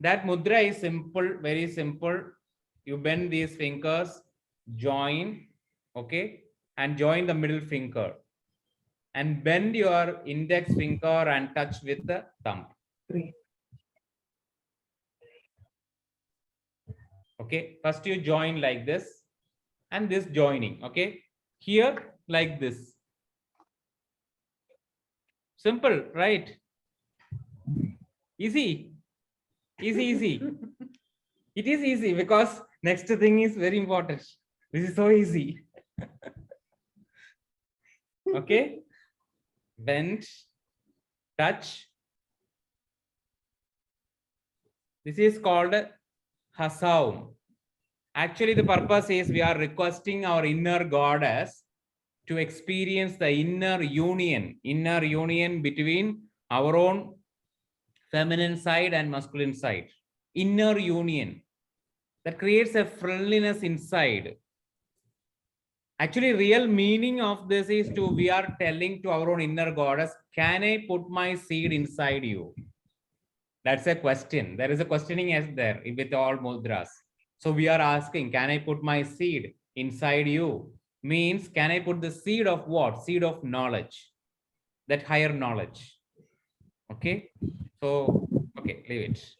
That mudra is simple, very simple. You bend these fingers, join, okay, and join the middle finger. And bend your index finger and touch with the thumb. Okay, first you join like this and this joining. Okay, here like this. Simple, right? Easy, easy, easy. It is easy because next thing is very important. This is so easy. Okay, bend, touch. This is called Hasaum. Actually, the purpose is we are requesting our inner goddess to experience the inner union between our own feminine side and masculine side. Inner union that creates a friendliness inside. Actually, real meaning of this is we are telling to our own inner goddess, can I put my seed inside you? That's a question. There is a questioning as there with all mudras. So we are asking, can I put my seed inside you? Means, can I put the seed of what? Seed of knowledge, that higher knowledge. Okay. So, okay, leave it.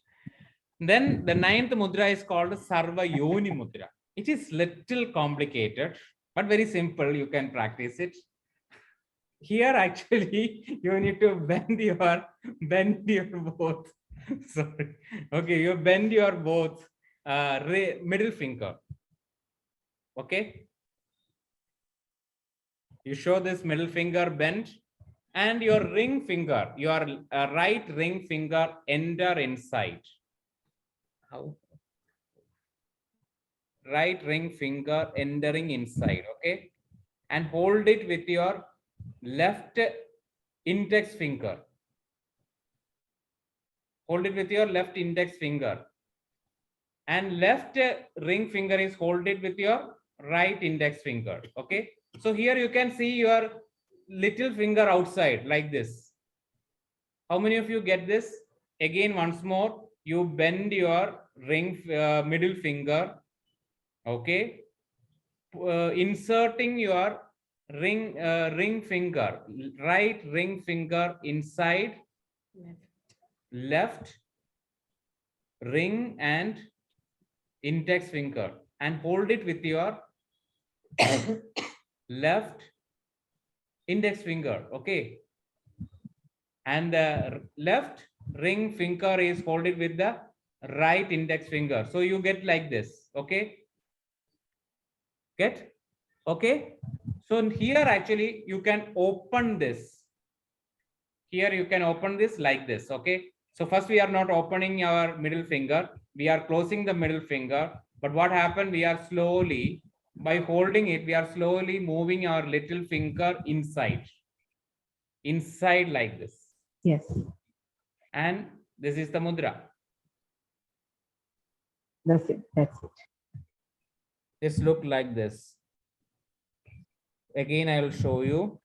Then the 9th mudra is called Sarva Yoni Mudra. It is little complicated, but very simple. You can practice it. Here, actually, you need to bend your both. Sorry. Okay, you bend your both middle finger. Okay. You show this middle finger bent, and your ring finger, your right ring finger enter inside. How? Right ring finger entering inside, okay? And hold it with your left index finger. Hold it with your left index finger. And left ring finger is hold it with your right index finger, okay? So here you can see your little finger outside like this. How many of you get this? Again, once more, you bend your ring middle finger, okay, inserting your ring finger, right ring finger inside left ring and index finger, and hold it with your left index finger, okay, and the left ring finger is hold it with the right index finger. So you get like this, okay? Get? Okay. So here actually you can open this. Here you can open this like this, okay? So first we are not opening our middle finger. We are closing the middle finger. But what happened? We are slowly, by holding it, we are slowly moving our little finger inside like this. Yes. And this is the mudra. That's it. That's it. This look like this. Again, I will show you.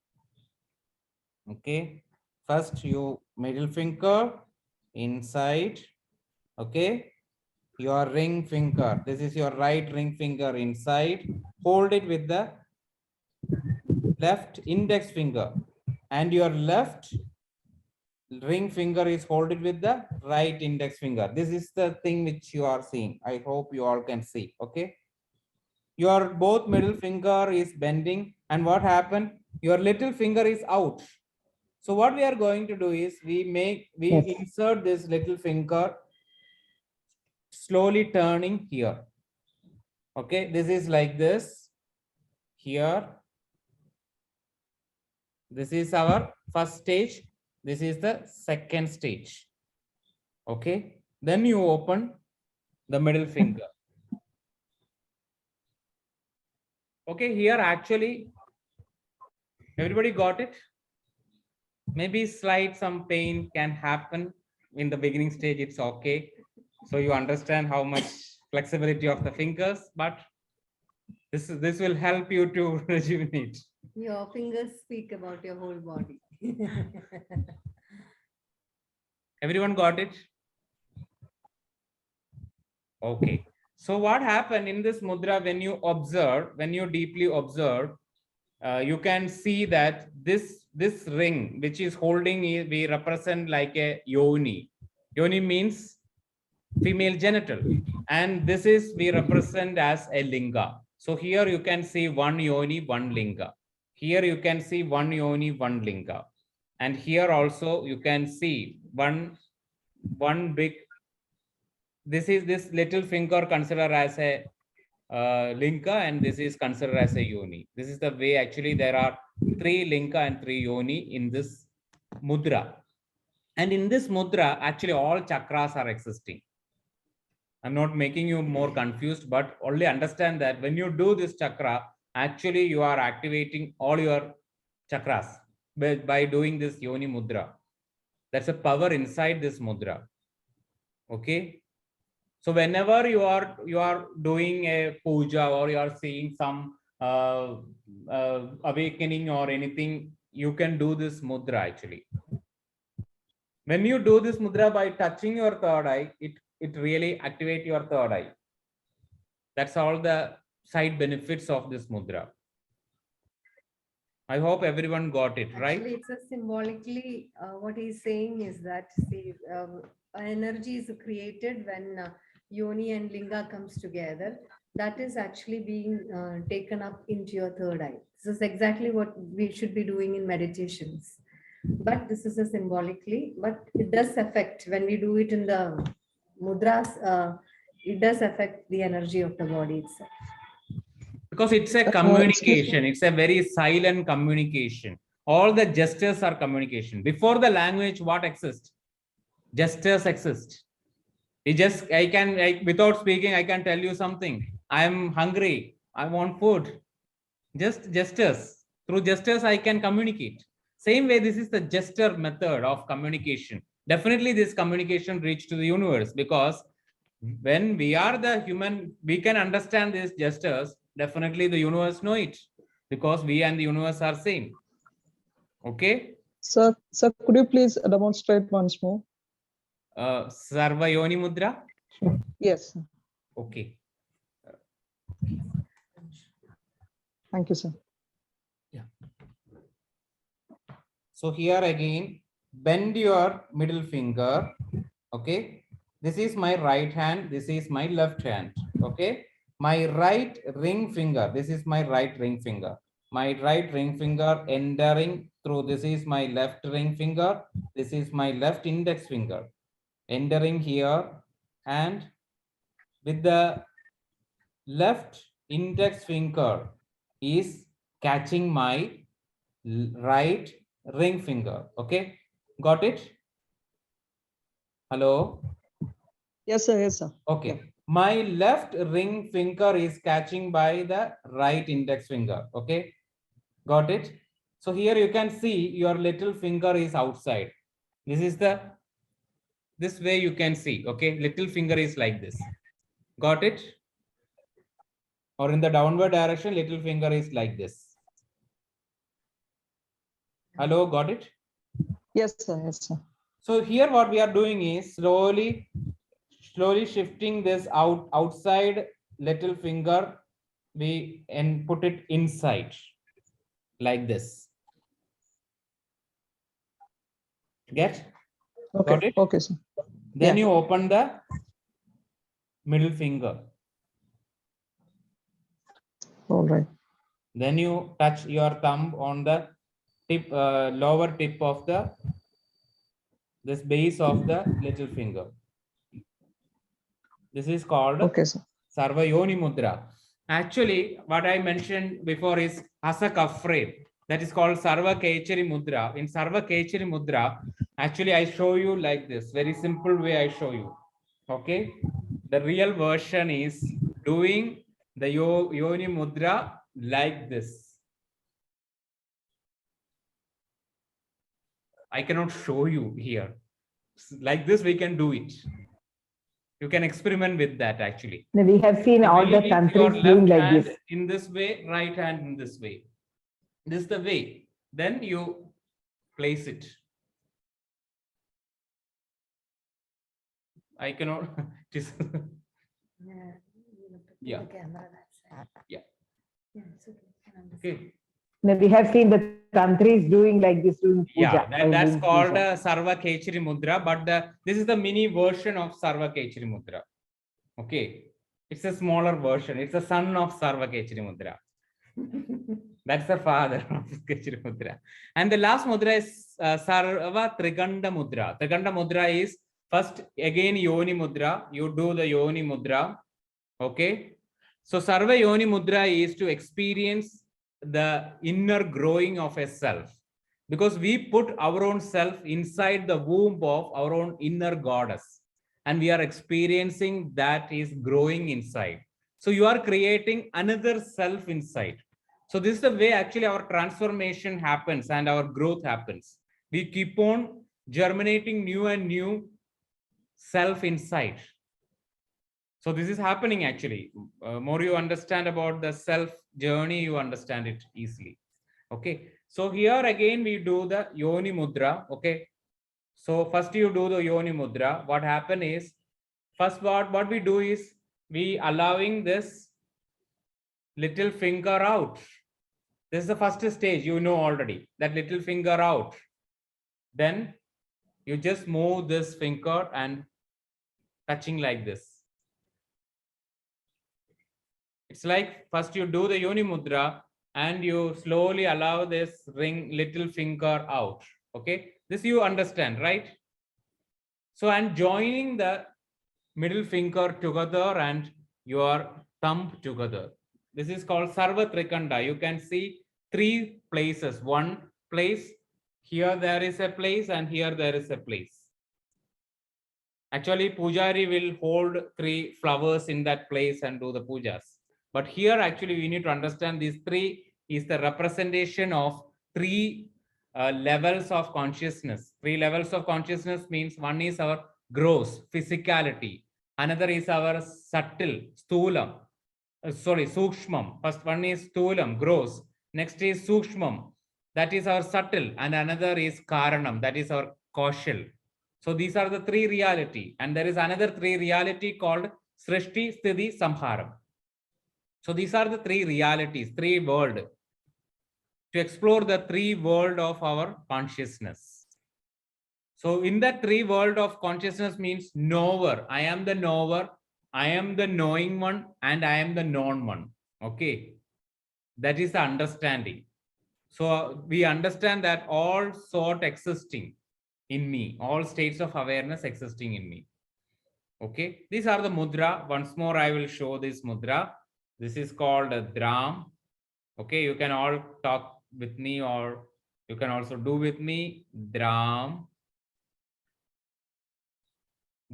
Okay. First, you middle finger inside. Okay. Your ring finger. This is your right ring finger inside. Hold it with the left index finger. And your left ring finger is holded with the right index finger. This is the thing which you are seeing. I hope you all can see. Okay. Your both middle finger is bending, and what happened? Your little finger is out. So what we are going to do is we Yes. insert this little finger slowly turning here. Okay, this is like this here. This is our first stage. This is the second stage. Okay, then you open the middle finger. Okay, here actually everybody got it. Maybe slight some pain can happen in the beginning stage. It's okay. So you understand how much flexibility of the fingers, but this will help you to rejuvenate. Your fingers speak about your whole body. Everyone got it? Okay. So what happened in this mudra, when you observe, when you deeply observe, you can see that this ring which is holding, we represent like a yoni. Yoni means female genital, and this is we represent as a linga. So here you can see one yoni, one linga. Here you can see one yoni, one linga, and here also you can see one big. This is this little finger considered as a linga, and this is considered as a yoni. This is the way. Actually, there are 3 linga and 3 yoni in this mudra, and in this mudra, actually all chakras are existing. I'm not making you more confused, but only understand that when you do this chakra, actually you are activating all your chakras by doing this yoni mudra. That's a power inside this mudra. Okay. So whenever you are doing a puja, or you are seeing some awakening or anything, you can do this mudra actually. When you do this mudra by touching your third eye, it really activates your third eye. That's all the side benefits of this mudra. I hope everyone got it, right? Actually, it's a symbolically, what he's saying is that, see, energy is created when yoni and linga comes together. That is actually being taken up into your third eye. This is exactly what we should be doing in meditations. But this is a symbolically, but it does affect when we do it in the mudras, it does affect the energy of the body itself. Because it's a communication, it's a very silent communication. All the gestures are communication. Before the language, what exists? Gestures exist. Without speaking, I can tell you something. I'm hungry. I want food. Just gestures. Through gestures, I can communicate. Same way, this is the gesture method of communication. Definitely, this communication reach to the universe, because when we are the human, we can understand these gestures. Definitely, the universe know it, because we and the universe are same. Okay. Sir, could you please demonstrate once more? Sarva Yoni Mudra. Yes. Okay. Thank you, sir. Yeah. So here again, bend your middle finger. Okay. This is my right hand. This is my left hand. Okay. My right ring finger. This is my right ring finger. My right ring finger entering through. This is my left ring finger. This is my left index finger. Entering here, and with the left index finger is catching my right ring finger. Okay, got it? Hello? Yes, sir. Yes, sir. Okay. My left ring finger is catching by the right index finger. Okay, got it? So here you can see your little finger is outside. This is this way you can see. Okay, little finger is like this. Got it? Or in the downward direction, little finger is like this. Hello, got it? Yes, sir. Yes, sir. So here what we are doing is slowly shifting this outside little finger, and put it inside like this. Get? Okay. Got it? Okay, sir. Then Yeah. you open the middle finger. All right. Then you touch your thumb on the tip, lower tip of this base of the little finger. This is called Okay, sir. Sarva Yoni Mudra. Actually, what I mentioned before is Hasa Kafre. That is called Sarva Kechari Mudra. In Sarva Kechari Mudra, actually, I show you like this. Very simple way I show you. Okay. The real version is doing the Yoni Mudra like this. I cannot show you here. Like this, we can do it. You can experiment with that actually. No, we have seen all the Really, your tantris doing left like hand this. in this way, right hand in this way. This is the way. Then you place it. I cannot. It is Yeah. The camera that side. Yeah. Yeah, it's okay. I can understand. Okay. No, we have seen the tantris doing like this during puja. Yeah, while that's doing called puja. Sarva Kechari Mudra, but this is the mini version of Sarva Kechari Mudra. Okay. It's a smaller version. It's a son of Sarva Kechari Mudra. That's the father of Kechari Mudra. And the last mudra is Sarva Triganda Mudra. Triganda Mudra is first again Yoni Mudra. You do the Yoni Mudra. Okay. So Sarva Yoni Mudra is to experience the inner growing of a self. Because we put our own self inside the womb of our own inner goddess. And we are experiencing that is growing inside. So you are creating another self inside. So this is the way actually our transformation happens and our growth happens. We keep on germinating new and new self inside. So this is happening actually. More you understand about the self journey, you understand it easily. Okay. So here again we do the Yoni Mudra. Okay. So first you do the Yoni Mudra. What happen is, first what we do is we allowing this little finger out. This is the first stage, you know already, that little finger out. Then you just move this finger and touching like this. It's like first you do the Yoni Mudra and you slowly allow this little finger out. Okay, this you understand, right? So and joining the middle finger together and your thumb together. This is called Sarva Trikanda. You can see three places. One place, here there is a place, and here there is a place. Actually, Pujari will hold 3 flowers in that place and do the pujas. But here, actually, we need to understand these 3 is the representation of 3 levels of consciousness. 3 levels of consciousness means one is our gross, physicality. Another is our subtle, sthulam. Sukshmam. First one is sthulam, gross. Next is sukshmam. That is our subtle. And another is karanam. That is our kaushal. So these are the 3 reality. And there is another 3 reality called Srishti, Sthiti, Samharam. So these are the 3 realities, 3 world. To explore the 3 world of our consciousness. So in that 3 world of consciousness means knower. I am the knower. I am the knowing one and I am the known one. Okay. That is the understanding. So we understand that all sort existing in me, all states of awareness existing in me. Okay. These are the mudra. Once more, I will show this mudra. This is called a Dram. Okay. You can all talk with me or you can also do with me. Dram.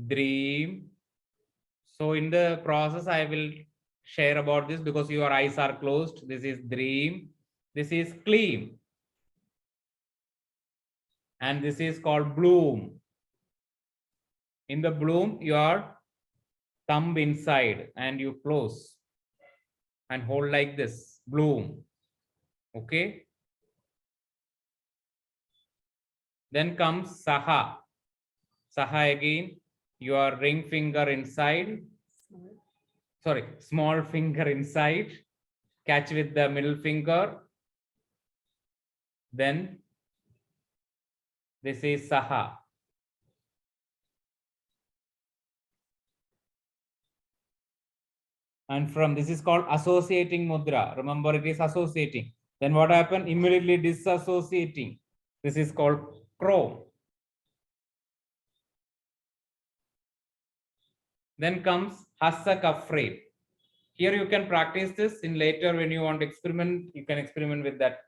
Dream. So in the process, I will share about this because your eyes are closed. This is dream. This is clean. And this is called bloom. In the bloom, your thumb inside and you close and hold like this, bloom. Okay. Then comes Saha. Saha again, your ring finger inside. Sorry, small finger inside. Catch with the middle finger. Then this is Saha. And from this is called associating mudra. Remember, it is associating. Then what happened? Immediately disassociating. This is called crow. Then comes Hasaka frame. Here you can practice this. In later when you want to experiment, you can experiment with that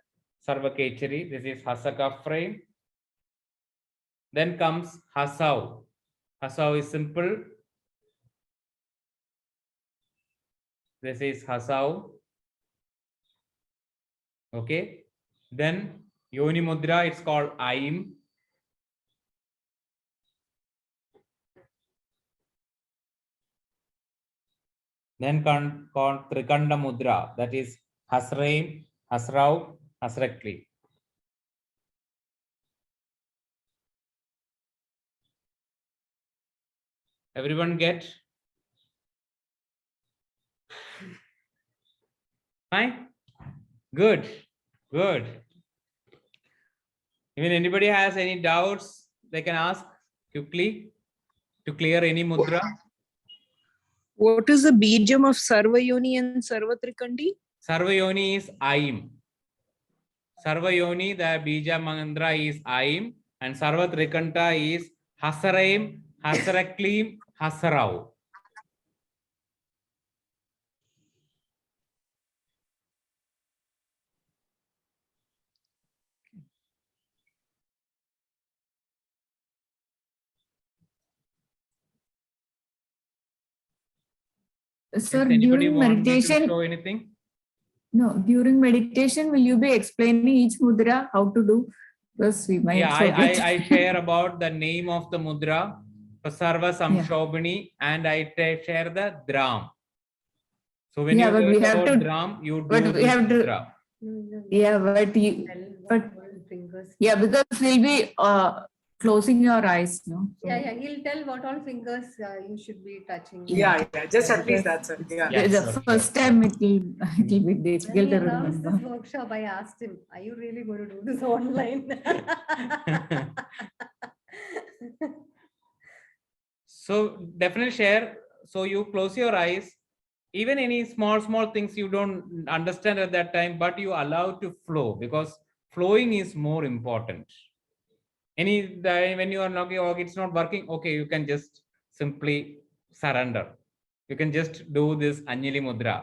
Sarvakechari. This is Hasaka frame. Then comes Hasau. Hasau is simple. This is Hasau. Okay. Then Yoni Mudra, it's called Aim. Then called Trikanda Mudra, that is Hasraim, Hasrau, Hasrakli. Everyone get? Fine? Good, good. Even anybody has any doubts, they can ask quickly to clear any mudra. What is the bijam of Sarvayoni and Sarvatrikandi? Sarvayoni is Aim. Sarvayoni, the bija mandra is Aim, and Sarvatrikanta is Hasaraim, Hasaraklim, Hasarau. Sir, Does anybody during want me to meditation, show anything? no, during meditation, will you be explaining each mudra, how to do? Because we might Yeah, forget. I share about the name of the mudra, Sarva Samshobhini, and I share the dram. So when Yeah, you but we learn have about to- dram, you do but we this have to- mudra. Yeah, but you, but Fingers. yeah, because we'll be closing your eyes, no? So Yeah, he'll tell what all fingers you should be touching. Yeah, just at least that's it. Yeah. Yeah, the sure, first sure. time it'll be difficult When he to announced this remember. workshop, I asked him, "Are you really going to do this online?" So definitely share. So you close your eyes. Even any small things you don't understand at that time, but you allow to flow, because flowing is more important. Any time when you are knocking, oh, it's not working, okay, you can just simply surrender. You can just do this Anjali Mudra.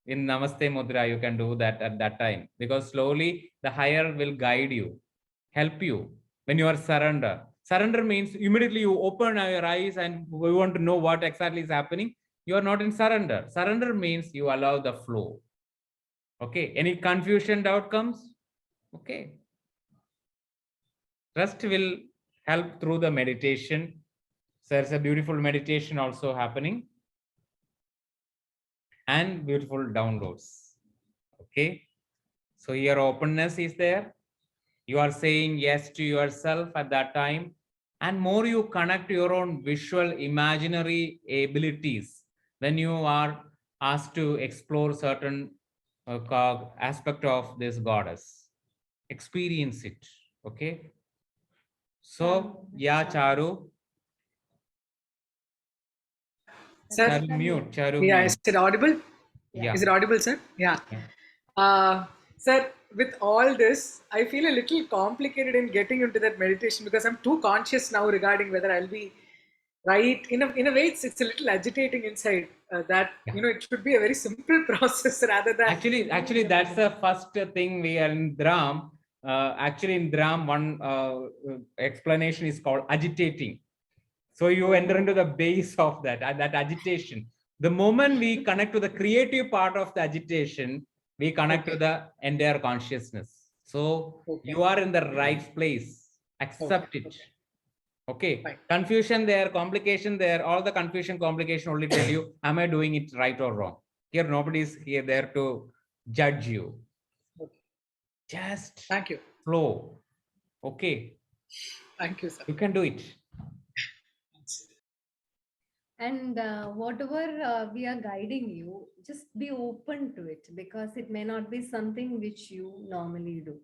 In Namaste Mudra, you can do that at that time, because slowly the higher will guide you, help you when you are surrender. Surrender means immediately you open your eyes and we want to know what exactly is happening. You are not in surrender. Surrender means you allow the flow. Okay. Any confusion, doubt comes? Okay. Trust will help through the meditation. So there's a beautiful meditation also happening and beautiful downloads. Okay. So your openness is there. You are saying yes to yourself at that time. And more you connect to your own visual imaginary abilities when you are asked to explore certain aspect of this goddess. Experience it. Okay. So, yeah, Charu. Sir? Charu, mute. Charu, Yeah, mute. is it audible? Yeah. Is it audible, sir? Yeah. Sir, with all this, I feel a little complicated in getting into that meditation because I'm too conscious now regarding whether I'll be right. In a way, it's a little agitating inside that, it should be a very simple process rather than. Actually, that's the first thing we are in Dhram. Actually, in Dhram, one explanation is called agitating. So you enter into the base of that agitation. The moment we connect to the creative part of the agitation, we connect to the entire consciousness. So you are in the right place. Accept it. Okay. Fine. Confusion there, complication there, all the confusion, complication only tell you, am I doing it right or wrong? Here, nobody is here there to judge you. Okay. Just Thank you. flow. Okay. Thank you, sir. You can do it. And whatever we are guiding you, just be open to it, because it may not be something which you normally do.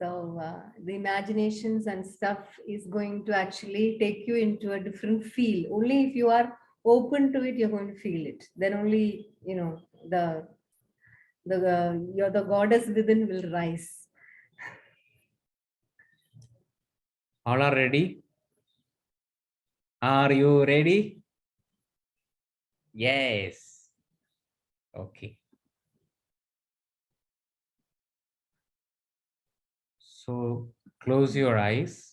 So the imaginations and stuff is going to actually take you into a different feel. Only if you are open to it, you're going to feel it. Then only, the goddess within will rise. All are ready? Are you ready? Yes. Okay. So close your eyes.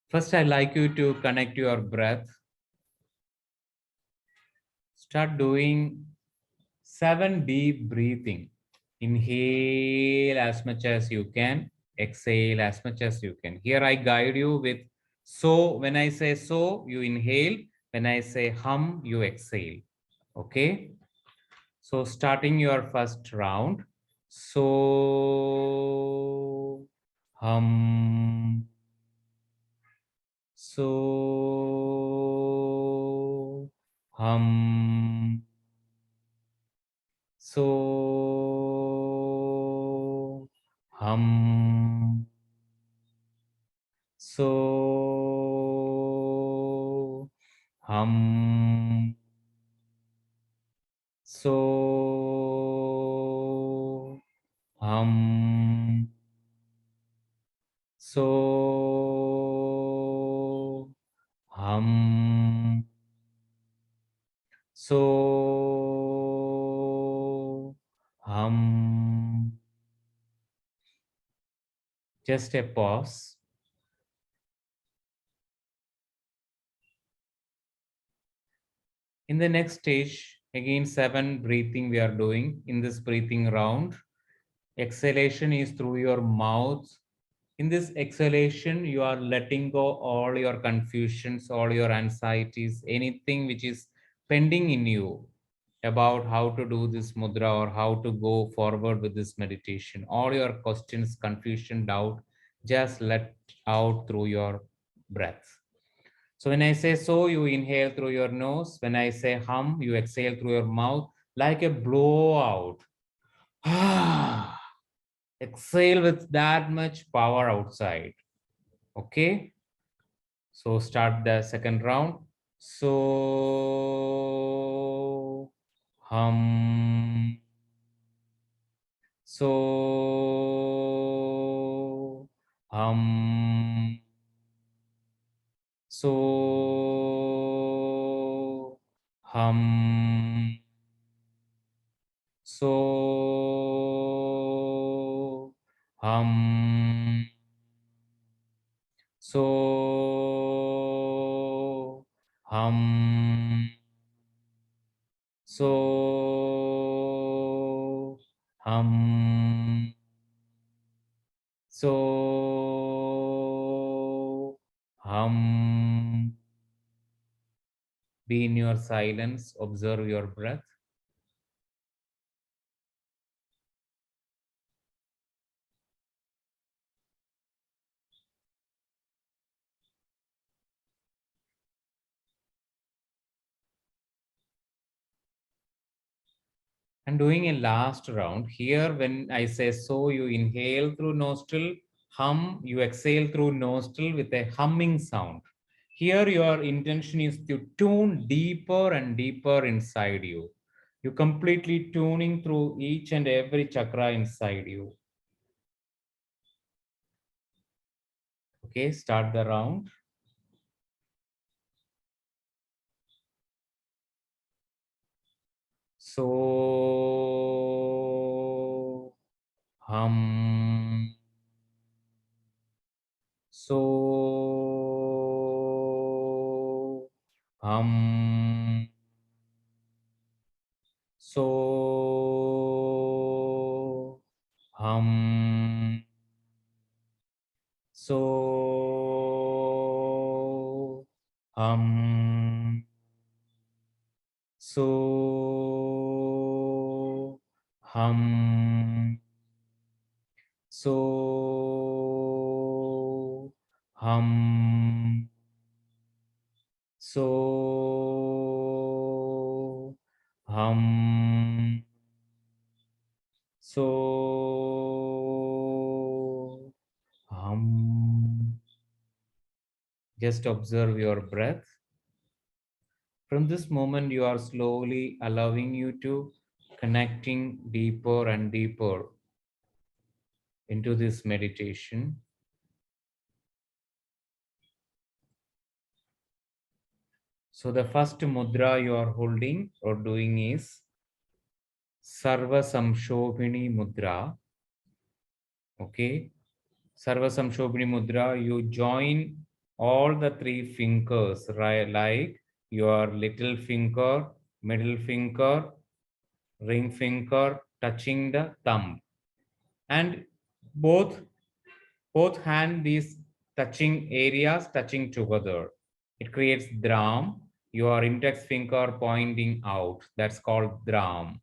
First, I'd like you to connect your breath. Start doing 7 deep breathing. Inhale as much as you can. Exhale as much as you can. Here I guide you with so. When I say so, you inhale. When I say hum, you exhale. Okay. So starting your first round. So hum. So hum. So hum. So hum. So hum. So hum. So hum. Just a pause. In the next stage, again 7 breathing we are doing in this breathing round. Exhalation is through your mouth. In this exhalation, you are letting go all your confusions, all your anxieties, anything which is pending in you about how to do this mudra or how to go forward with this meditation. All your questions, confusion, doubt, just let out through your breath. So when I say so, you inhale through your nose. When I say hum, you exhale through your mouth like a blowout. Exhale with that much power outside. Okay. So start the second round. So hum. So hum. So hum. So hum. So hum. So hum. So hum. Be in your silence, observe your breath. And doing a last round here. When I say so, you inhale through nostril, hum, you exhale through nostril with a humming sound. Here your intention is to tune deeper and deeper inside you. You completely tuning through each and every chakra inside you. Okay, start the round. So, hum. So, hum. So, hum. So, hum. So, hum. So, hum. So, hum. So, hum. Just observe your breath. From this moment, you are slowly allowing you to connecting deeper and deeper into this meditation. So the first mudra you are holding or doing is Sarva Samshobhini Mudra. Okay. Sarva Samshobhini Mudra, you join all the three fingers, right? Like your little finger, middle finger, ring finger touching the thumb. And both hand, these touching areas touching together. It creates Dram. Your index finger pointing out. That's called Dram.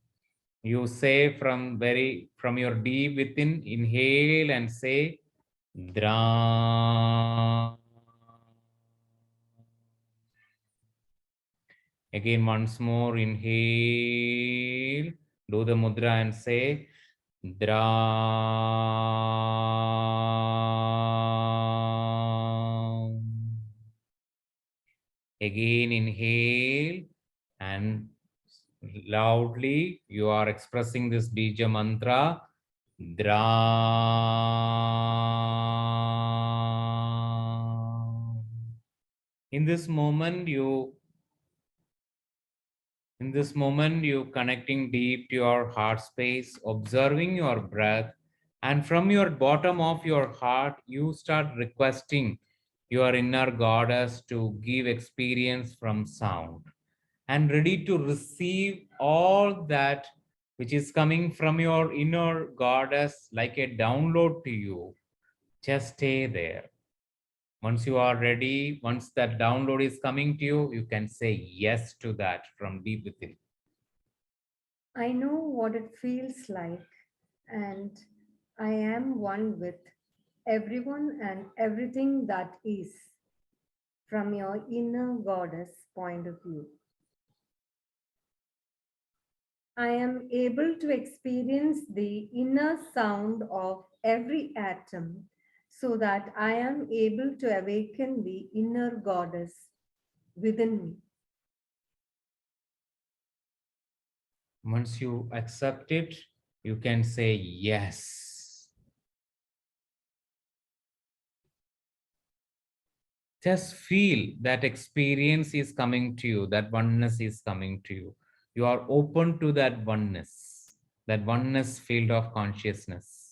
You say from your deep within, inhale and say Dram. Again, once more, inhale, do the mudra and say Dram. Again, inhale and loudly you are expressing this Bija mantra Dram. In this moment, you connecting deep to your heart space, observing your breath, and from your bottom of your heart, you start requesting your inner goddess to give experience from sound and ready to receive all that which is coming from your inner goddess like a download to you. Just stay there. Once you are ready, once that download is coming to you, you can say yes to that from deep within. I know what it feels like, and I am one with everyone and everything that is, from your inner goddess point of view. I am able to experience the inner sound of every atom so that I am able to awaken the inner goddess within me. Once you accept it, you can say yes. Just feel that experience is coming to you, that oneness is coming to you. You are open to that oneness field of consciousness.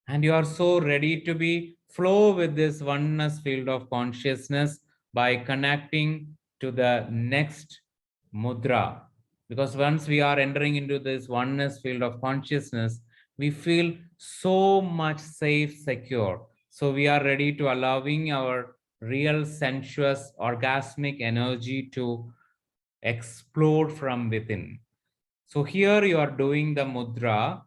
And you are so ready to be flow with this oneness field of consciousness by connecting to the next mudra. Because once we are entering into this oneness field of consciousness, we feel so much safe, secure. So we are ready to allowing our real sensuous orgasmic energy to explode from within. So here you are doing the mudra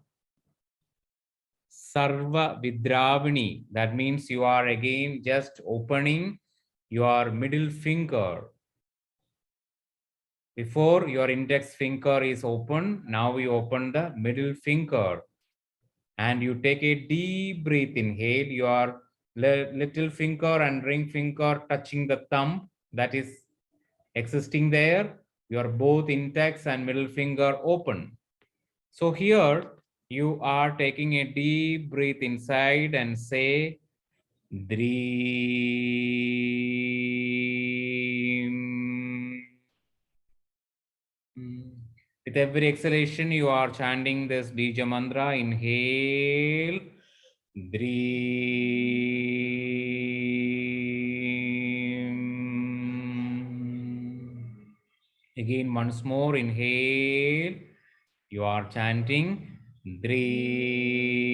Sarva Vidravini. That means you are again just opening your middle finger. Before your index finger is open, now you open the middle finger. And you take a deep breath, inhale, your little finger and ring finger touching the thumb that is existing there. Your both index and middle finger open. So here You are taking a deep breath inside and say, Dream. With every exhalation, you are chanting this Bija mantra. Inhale, Dream. Again, once more, inhale. You are chanting Dream.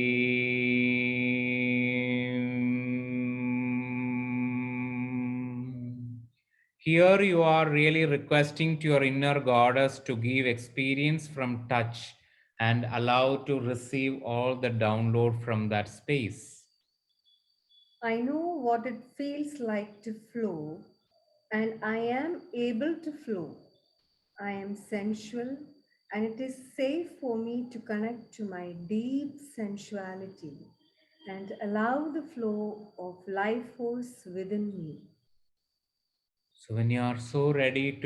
Here you are really requesting to your inner goddess to give experience from touch and allow to receive all the download from that space. I know what it feels like to flow, and I am able to flow. I am sensual, and it is safe for me to connect to my deep sensuality and allow the flow of life force within me. So when you are so ready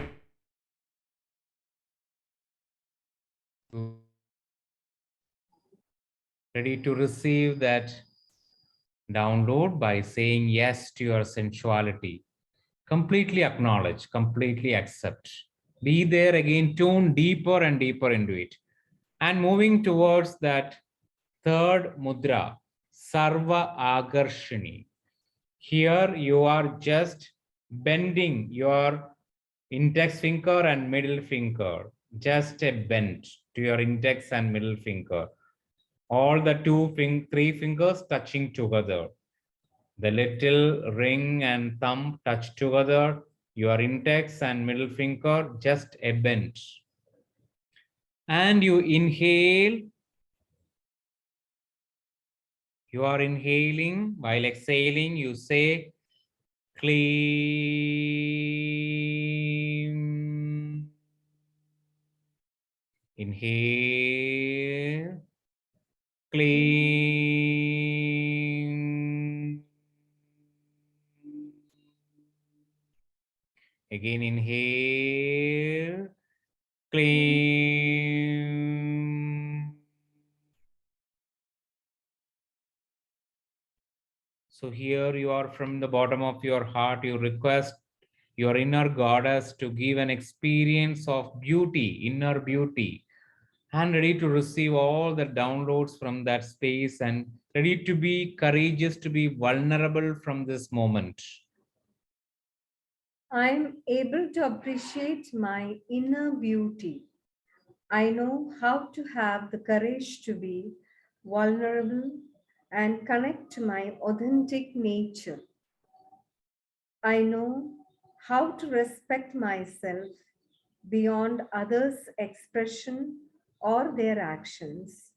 to receive that download by saying yes to your sensuality, completely acknowledge, completely accept. Be there again, tune deeper and deeper into it. And moving towards that third mudra, Sarva Agarshani. Here you are just bending your index finger and middle finger, just a bend to your index and middle finger. All the three fingers touching together. The little ring and thumb touch together, your index and middle finger just a bend. And you inhale. You are inhaling. While exhaling, you say clean. Inhale. Clean. Again, inhale. Clean. So here you are from the bottom of your heart, you request your inner goddess to give an experience of beauty, inner beauty, and ready to receive all the downloads from that space and ready to be courageous, to be vulnerable from this moment. I'm able to appreciate my inner beauty. I know how to have the courage to be vulnerable and connect to my authentic nature. I know how to respect myself beyond others' expression or their actions.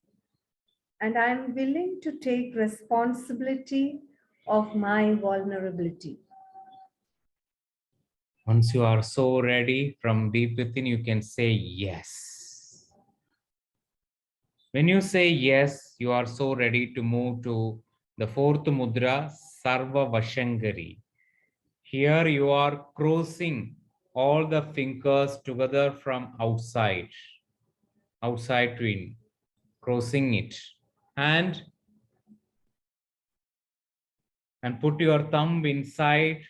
And I'm willing to take responsibility of my vulnerability. Once you are so ready from deep within, you can say yes. When you say yes, you are so ready to move to the fourth mudra, Sarva Vashangari. Here you are crossing all the fingers together from outside to in, crossing it. And put your thumb inside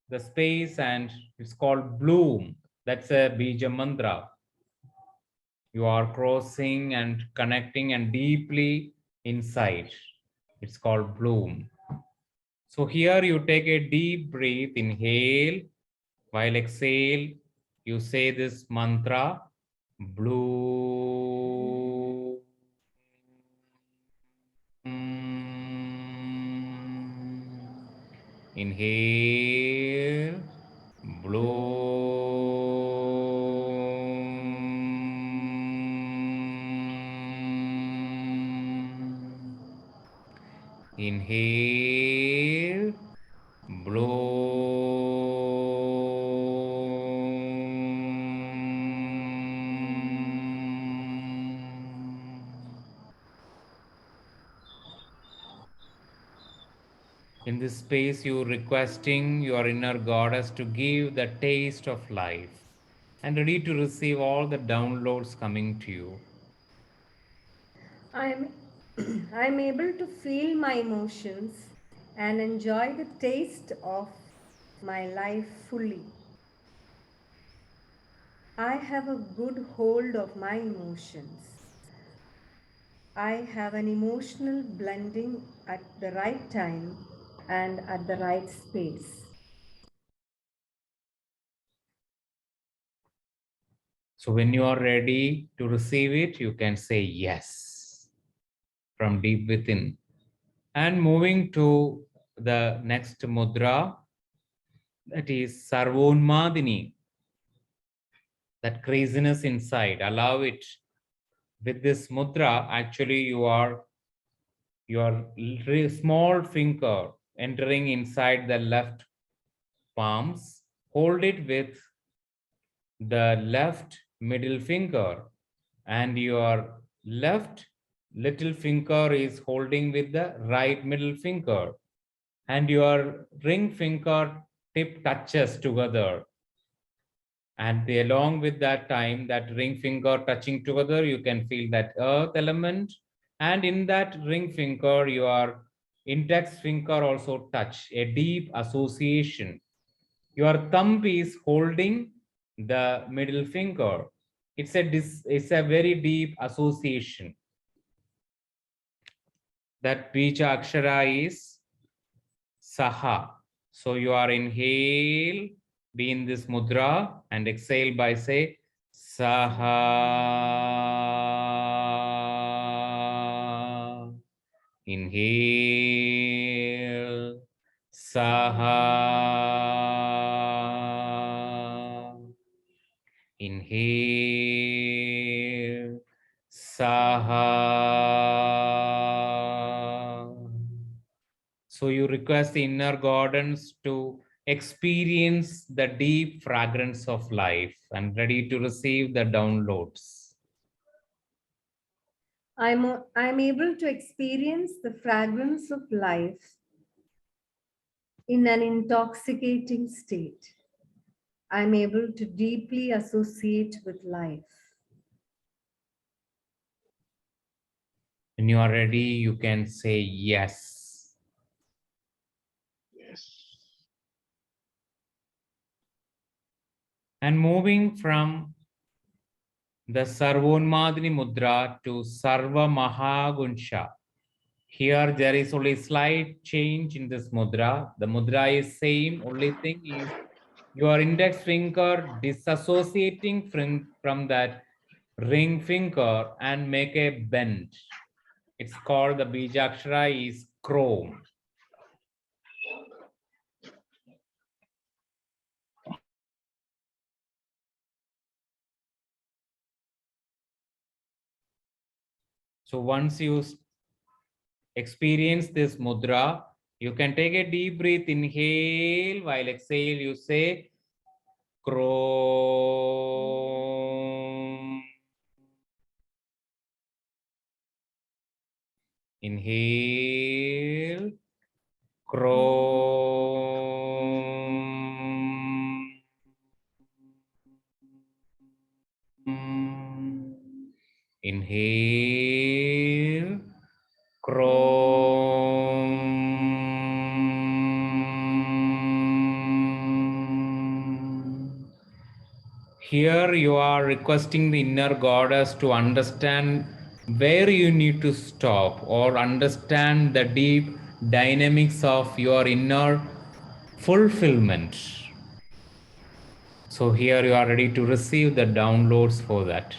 the space and it's called bloom. That's a Bija mantra. You are crossing and connecting and deeply inside. It's called bloom. So here you take a deep breath, inhale. While exhale, you say this mantra, bloom. Inhale, bloom. Inhale, bloom. In this space, you requesting your inner goddess to give the taste of life and ready to receive all the downloads coming to you. I'm I'm able to feel my emotions and enjoy the taste of my life fully. I have a good hold of my emotions. I have an emotional blending at the right time and at the right space. So when you are ready to receive it, you can say yes from deep within. And moving to the next mudra, that is Sarvonmadini, that craziness inside. Allow it. With this mudra, actually your small finger entering inside the left palms, hold it with the left middle finger, and your left little finger is holding with the right middle finger, and your ring finger tip touches together. And along with that time, that ring finger touching together, you can feel that earth element. And in that ring finger, your index finger also touch, a deep association. Your thumb is holding the middle finger. It's a very deep association. That bija akshara is Saha. So you are inhale, be in this mudra, and exhale by say Saha. Inhale, Saha. Inhale, Saha. So you request the inner gardens to experience the deep fragrance of life and ready to receive the downloads. I'm able to experience the fragrance of life in an intoxicating state. I'm able to deeply associate with life. When you are ready, you can say yes. Yes. And moving from the Sarvonmadini Mudra to Sarva Mahagunsha. Here there is only slight change in this mudra. The mudra is same, only thing is your index finger disassociating from that ring finger and make a bend. It's called the Bijakshara is chrome. So once you experience this mudra, you can take a deep breath, inhale, while exhale you say chrome. Inhale, chrome. Inhale, chrome. Here you are requesting the inner goddess to understand where you need to stop or understand the deep dynamics of your inner fulfillment. So here you are ready to receive the downloads for that.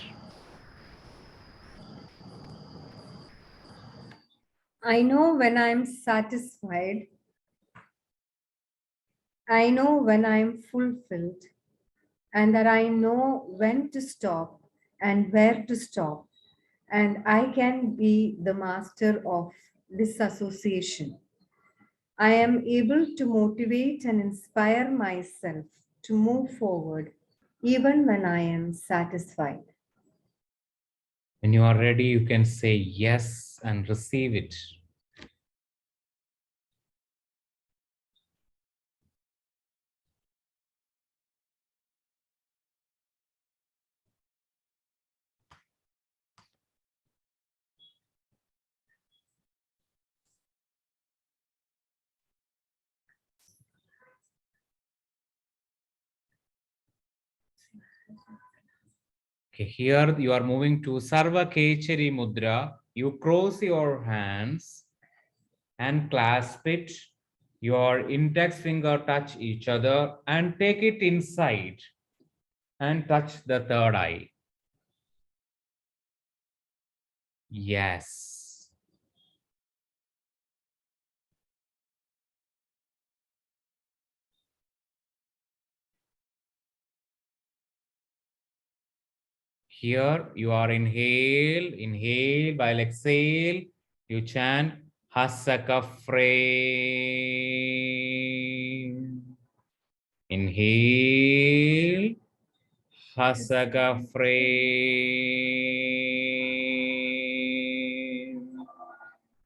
I know when I'm satisfied. I know when I'm fulfilled, and that I know when to stop and where to stop. And I can be the master of disassociation. I am able to motivate and inspire myself to move forward even when I am satisfied. When you are ready, you can say yes and receive it. Okay, here you are moving to Sarva Kechari Mudra. You cross your hands and clasp it. Your index finger touch each other and take it inside and touch the third eye. Yes. Here you are inhale, while exhale, you chant Hasaka frame. Inhale, Hasaka frame.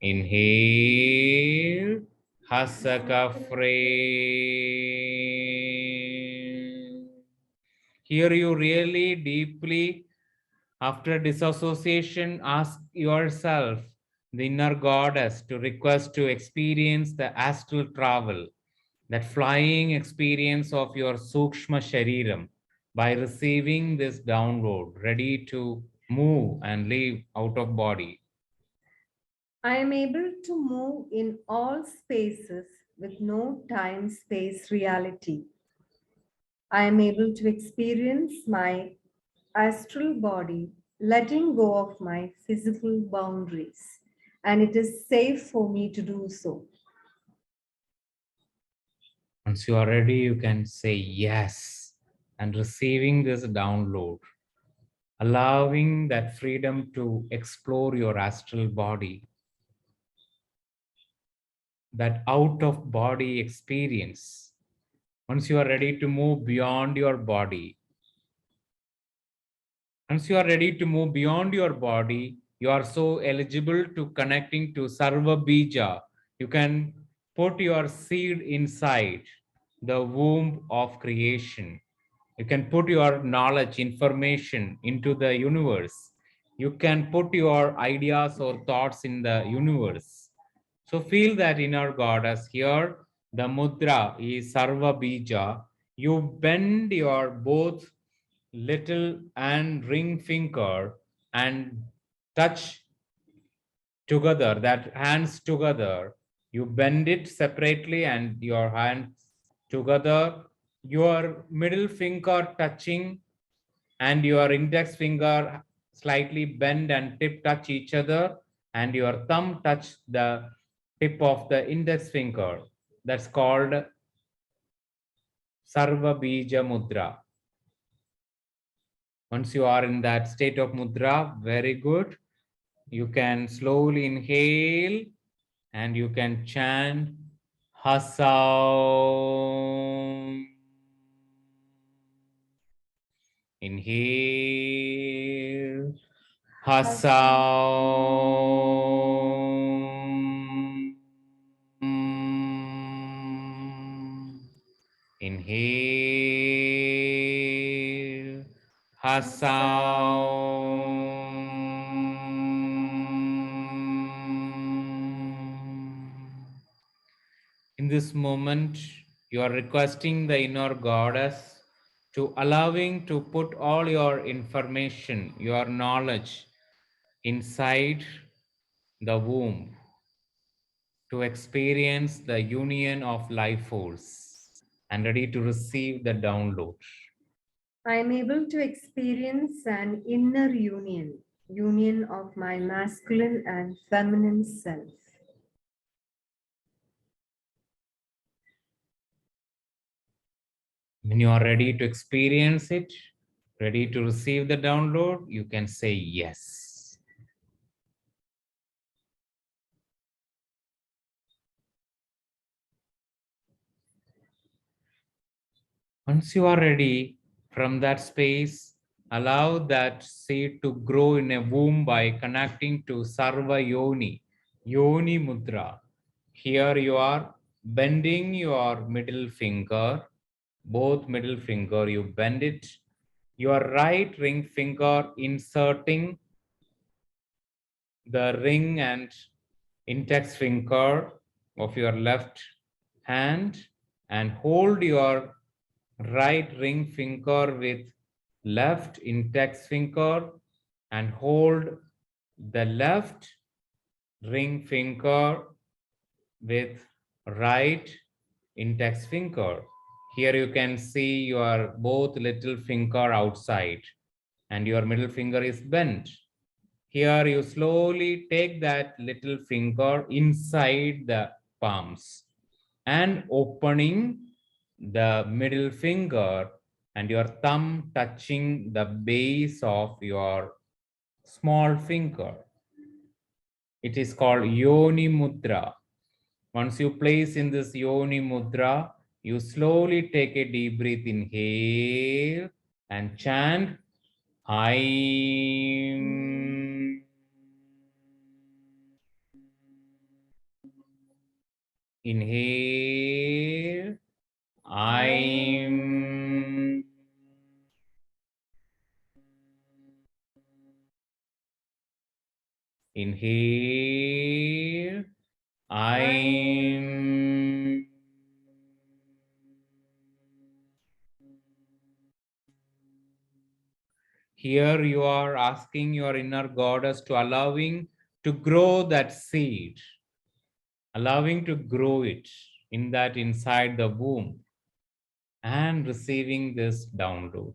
Inhale, Hasaka frame. Here you really deeply, after disassociation, ask yourself, the inner goddess, to request to experience the astral travel, that flying experience of your Sukshma Shariram, by receiving this download, ready to move and live out of body. I am able to move in all spaces with no time-space reality. I am able to experience my astral body, letting go of my physical boundaries, and it is safe for me to do so. Once you are ready, you can say yes and receiving this download, allowing that freedom to explore your astral body, that out of body experience. Once you are ready to move beyond your body, once you are ready to move beyond your body, you are so eligible to connecting to Sarva Bija. You can put your seed inside the womb of creation. You can put your knowledge, information into the universe. You can put your ideas or thoughts in the universe. So feel that inner goddess here. The mudra is Sarva Bija. You bend your both little and ring finger and touch together, that hands together. You bend it separately and your hands together. Your middle finger touching and your index finger slightly bend and tip touch each other, and your thumb touch the tip of the index finger. That's called Sarva Bija Mudra. Once you are in that state of mudra, very good. You can slowly inhale and you can chant Hasaum. Inhale, Hasaum. Inhale, Hasaum. In this moment, you are requesting the inner goddess to allowing to put all your information, your knowledge inside the womb to experience the union of life force and ready to receive the download. I am able to experience an inner union of my masculine and feminine self. When you are ready to experience it, ready to receive the download, you can say yes. Once you are ready, from that space, allow that seed to grow in a womb by connecting to Sarva Yoni, Yoni Mudra. Here you are bending your middle finger, both middle finger, you bend it. Your right ring finger inserting the ring and index finger of your left hand and hold your right ring finger with left index finger and hold the left ring finger with right index finger. Here you can see your both little finger outside and your middle finger is bent. Here you slowly take that little finger inside the palms and opening the middle finger and your thumb touching the base of your small finger. It is called Yoni Mudra. Once you place in this Yoni Mudra, you slowly take a deep breath, inhale and chant Aim. Inhale. I'm. Inhale. I'm. Here you are asking your inner goddess to allowing to grow that seed, allowing to grow it in that inside the womb and receiving this download.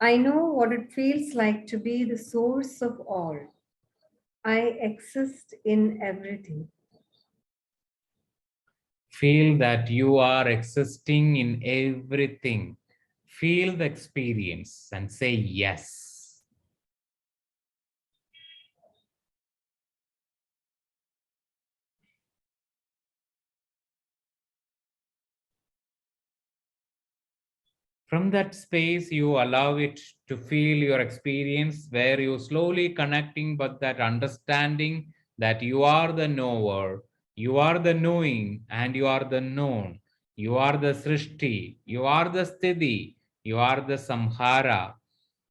I know what it feels like to be the source of all. I exist in everything. Feel that you are existing in everything. Feel the experience and say yes. From that space, you allow it to feel your experience where you slowly connecting but that understanding that you are the knower, you are the knowing, and you are the known. You are the Srishti, you are the Sthiti, you are the Samhara,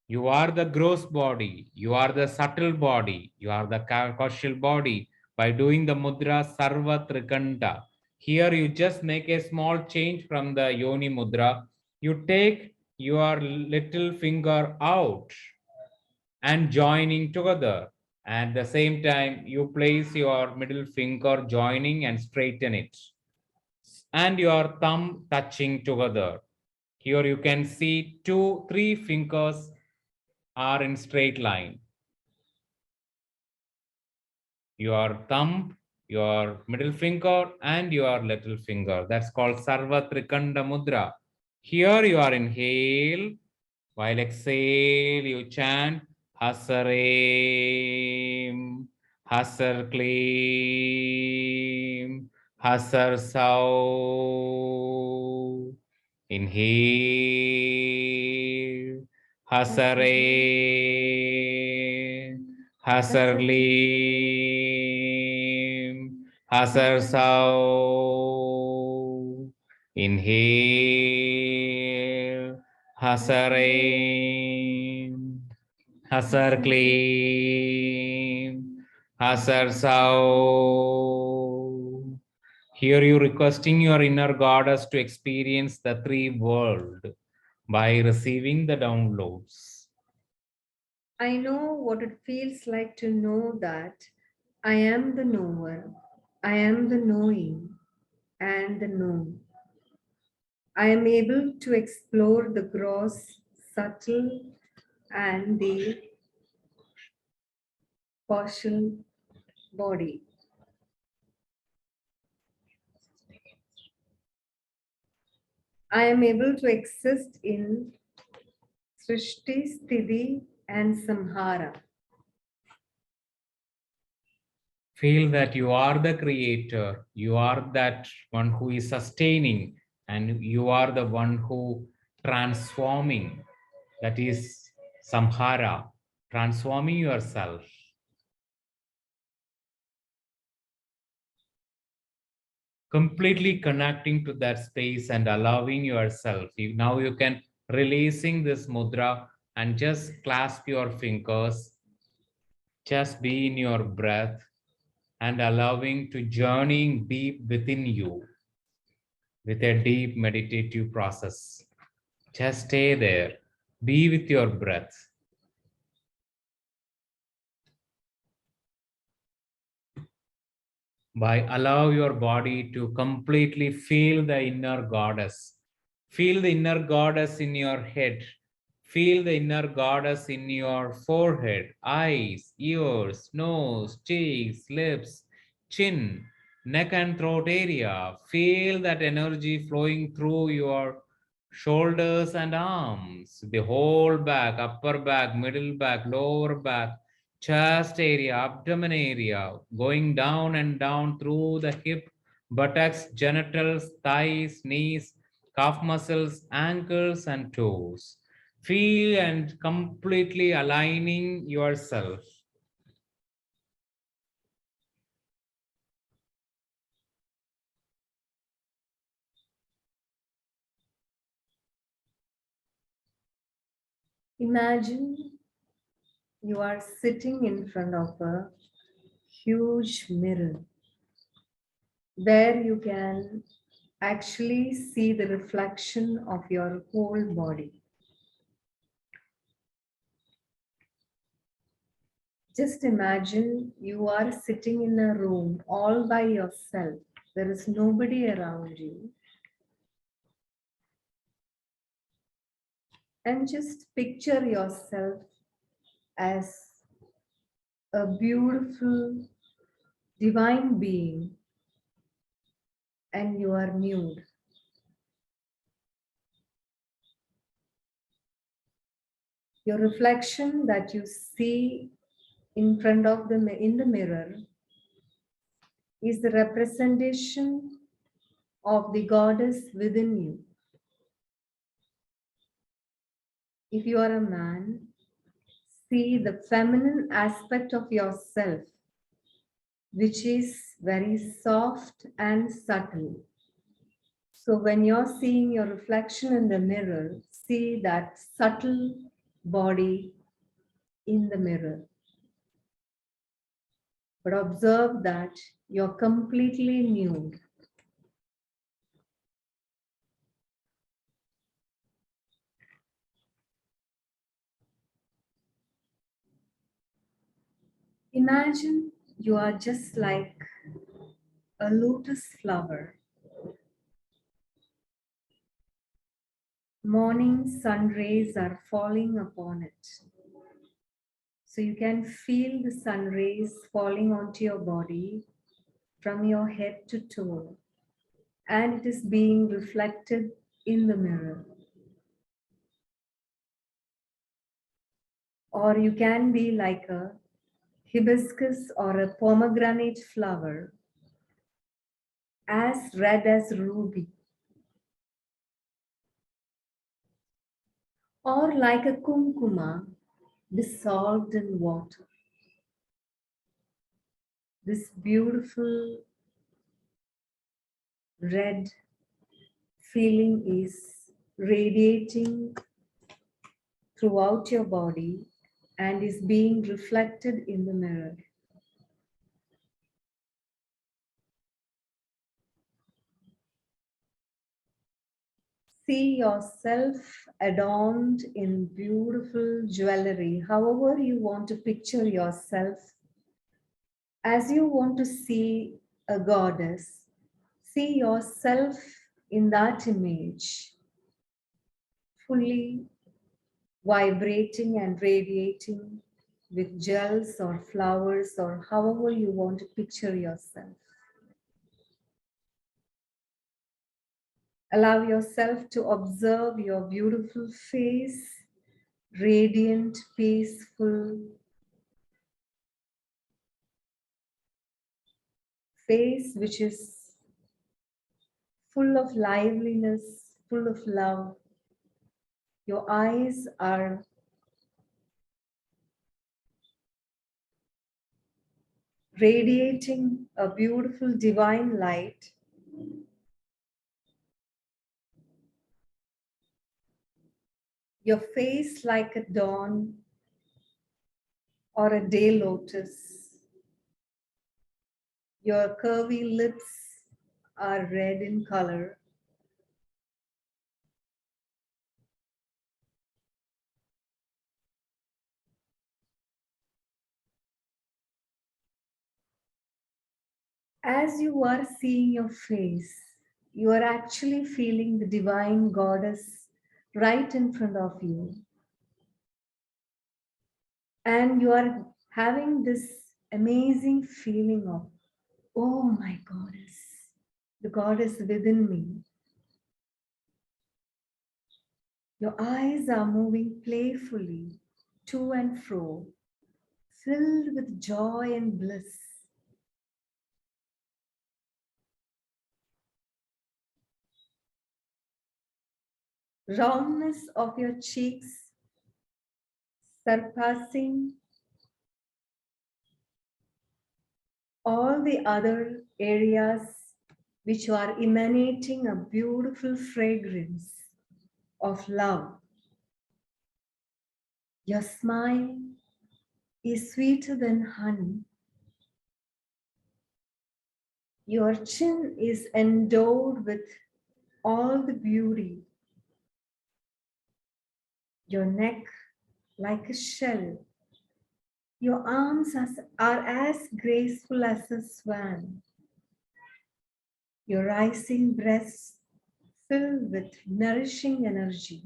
you are the gross body, you are the subtle body, you are the causal body. By doing the mudra Sarva Trikanta, here you just make a small change from the Yoni mudra. You take your little finger out and joining together. At the same time, you place your middle finger joining and straighten it. And your thumb touching together. Here you can see 3 fingers are in straight line. Your thumb, your middle finger, and your little finger. That's called Sarva Trikanda Mudra. Here you are inhale. While exhale, you chant Hasareem, Hasar Kleem, Hasar Sau. Inhale, Hasare, Hasarleem, Hasar Sau. Inhale, Hasareem, Hasar Kleem, Hasar Sau. Here you requesting your inner goddess to experience the 3 world by receiving the downloads. I know what it feels like to know that I am the knower, I am the knowing, and the known. I am able to explore the gross, subtle, and the partial body. I am able to exist in Srishti, Sthiti, and Samhara. Feel that you are the creator, you are that one who is sustaining, and you are the one who transforming. That is Samhara, transforming yourself. Completely connecting to that space and allowing yourself. Now you can releasing this mudra and just clasp your fingers. Just be in your breath and allowing to journeying deep within you with a deep meditative process. Just stay there. Be with your breath. By allow your body to completely feel the inner goddess. Feel the inner goddess in your head. Feel the inner goddess in your forehead, eyes, ears, nose, cheeks, lips, chin, neck and throat area. Feel that energy flowing through your shoulders and arms, the whole back, upper back, middle back, lower back, chest area, abdomen area, going down and down through the hip, buttocks, genitals, thighs, knees, calf muscles, ankles, and toes. Feel and completely aligning yourself. Imagine you are sitting in front of a huge mirror where you can actually see the reflection of your whole body. Just imagine you are sitting in a room all by yourself. There is nobody around you. And just picture yourself as a beautiful divine being, and you are nude. Your reflection that you see in front of in the mirror is the representation of the goddess within you. If you are a man, see the feminine aspect of yourself, which is very soft and subtle. So when you're seeing your reflection in the mirror, see that subtle body in the mirror. But observe that you're completely nude. Imagine you are just like a lotus flower. Morning sun rays are falling upon it. So you can feel the sun rays falling onto your body from your head to toe, and it is being reflected in the mirror. Or you can be like a hibiscus or a pomegranate flower, as red as ruby. Or like a kumkuma dissolved in water. This beautiful red feeling is radiating throughout your body and is being reflected in the mirror. See yourself adorned in beautiful jewelry, however you want to picture yourself. As you want to see a goddess, see yourself in that image, fully vibrating and radiating with gels or flowers or however you want to picture yourself. Allow yourself to observe your beautiful face, radiant, peaceful face, which is full of liveliness, full of love. Your eyes are radiating a beautiful divine light. Your face like a dawn or a day lotus. Your curvy lips are red in color. As you are seeing your face, you are actually feeling the divine goddess right in front of you. And you are having this amazing feeling of, oh my goddess, the goddess within me. Your eyes are moving playfully to and fro, filled with joy and bliss. Roundness of your cheeks surpassing all the other areas, which are emanating a beautiful fragrance of love. Your smile is sweeter than honey. Your chin is endowed with all the beauty. Your neck like a shell. Your arms are as graceful as a swan. Your rising breasts filled with nourishing energy.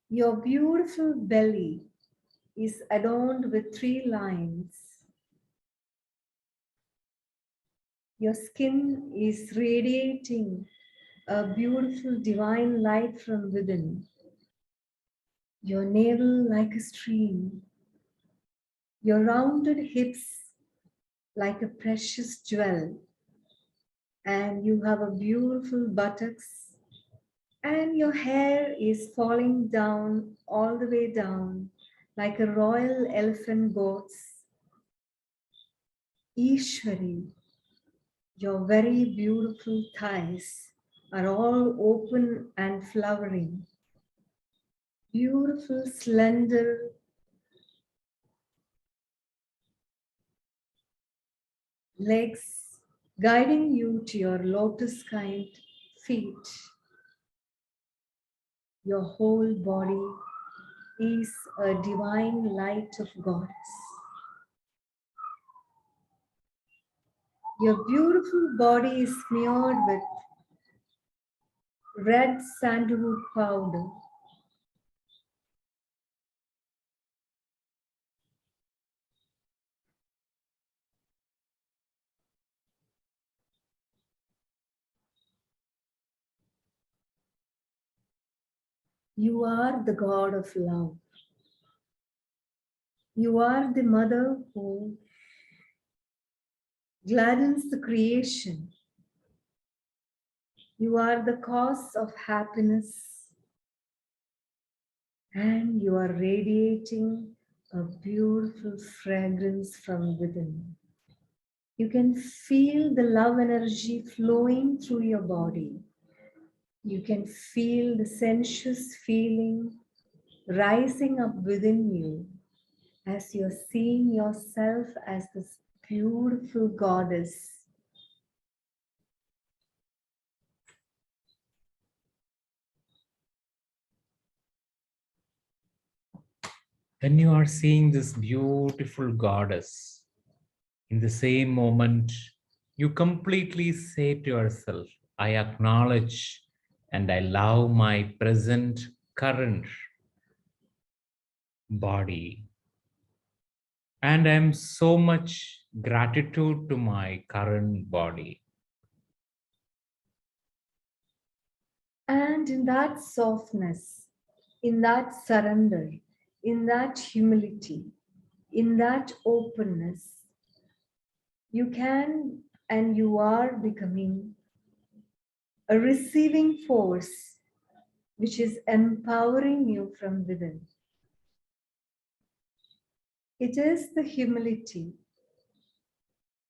Your beautiful belly is adorned with 3 lines. Your skin is radiating a beautiful divine light from within. Your navel like a stream. Your rounded hips like a precious jewel. And you have a beautiful buttocks. And your hair is falling down, all the way down, like a royal elephant goat's. Ishwari, your very beautiful thighs are all open and flowering. Beautiful, slender, legs guiding you to your lotus kind feet. Your whole body is a divine light of goddess. Your beautiful body is smeared with red sandalwood powder. You are the god of love. You are the mother who gladdens the creation. You are the cause of happiness, and you are radiating a beautiful fragrance from within. You can feel the love energy flowing through your body. You can feel the sensuous feeling rising up within you as you're seeing yourself as this beautiful goddess. When you are seeing this beautiful goddess, in the same moment, you completely say to yourself, I acknowledge and I love my present, current body. And I'm so much gratitude to my current body. And in that softness, in that surrender, in that humility, in that openness, you can and you are becoming a receiving force which is empowering you from within. It is the humility.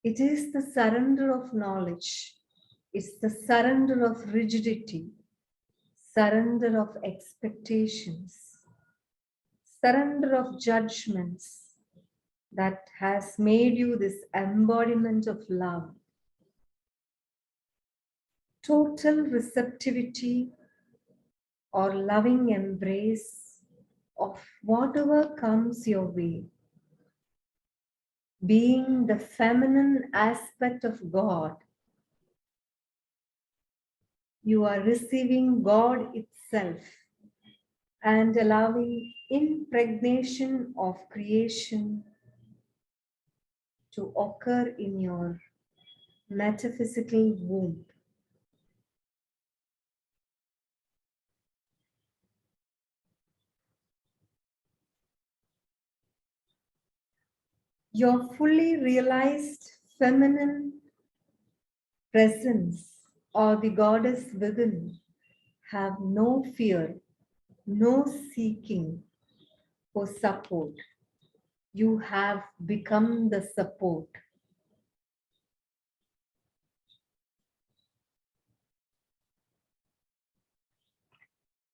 It is the surrender of knowledge. It's the surrender of rigidity, surrender of expectations, surrender of judgments that has made you this embodiment of love. Total receptivity or loving embrace of whatever comes your way. Being the feminine aspect of God, you are receiving God itself and allowing impregnation of creation to occur in your metaphysical womb. Your fully realized feminine presence or the goddess within have no fear, no seeking for support. You have become the support.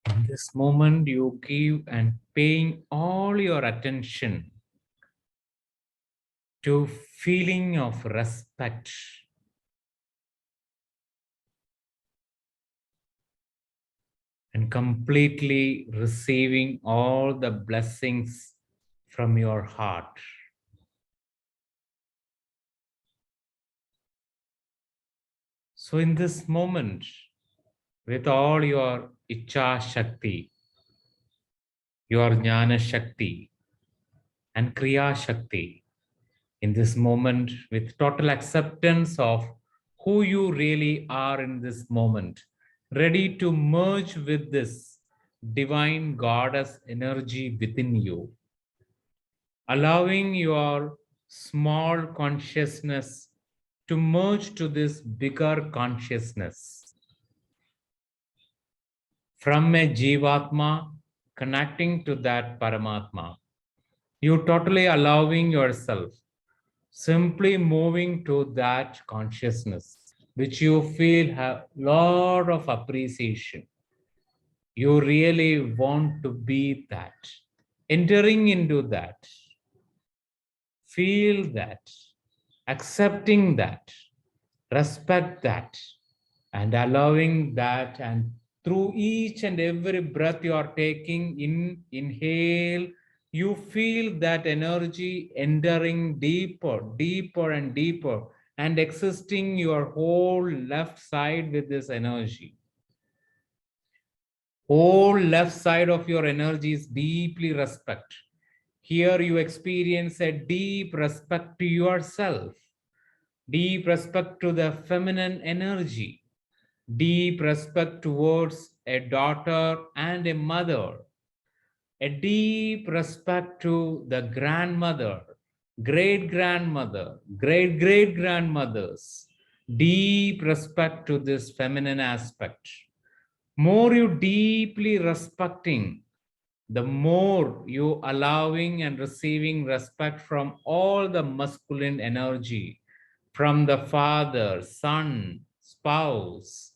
In this moment, you give and paying all your attention to feeling of respect and completely receiving all the blessings from your heart. So in this moment, with all your Icha Shakti, your Jnana Shakti and Kriya Shakti, in this moment, with total acceptance of who you really are in this moment, ready to merge with this divine goddess energy within you, allowing your small consciousness to merge to this bigger consciousness. From a Jivatma connecting to that Paramatma, you totally allowing yourself, simply moving to that consciousness, which you feel have lot of appreciation. You really want to be that. Entering into that, feel that, accepting that, respect that, and allowing that, and through each and every breath you are taking in, inhale, you feel that energy entering deeper, deeper and deeper, and existing your whole left side with this energy. Whole left side of your energy is deeply respect. Here you experience a deep respect to yourself, deep respect to the feminine energy, deep respect towards a daughter and a mother, a deep respect to the grandmother, great grandmother, great great grandmothers, deep respect to this feminine aspect. More you deeply respecting, the more you allowing and receiving respect from all the masculine energy, from the father, son, spouse,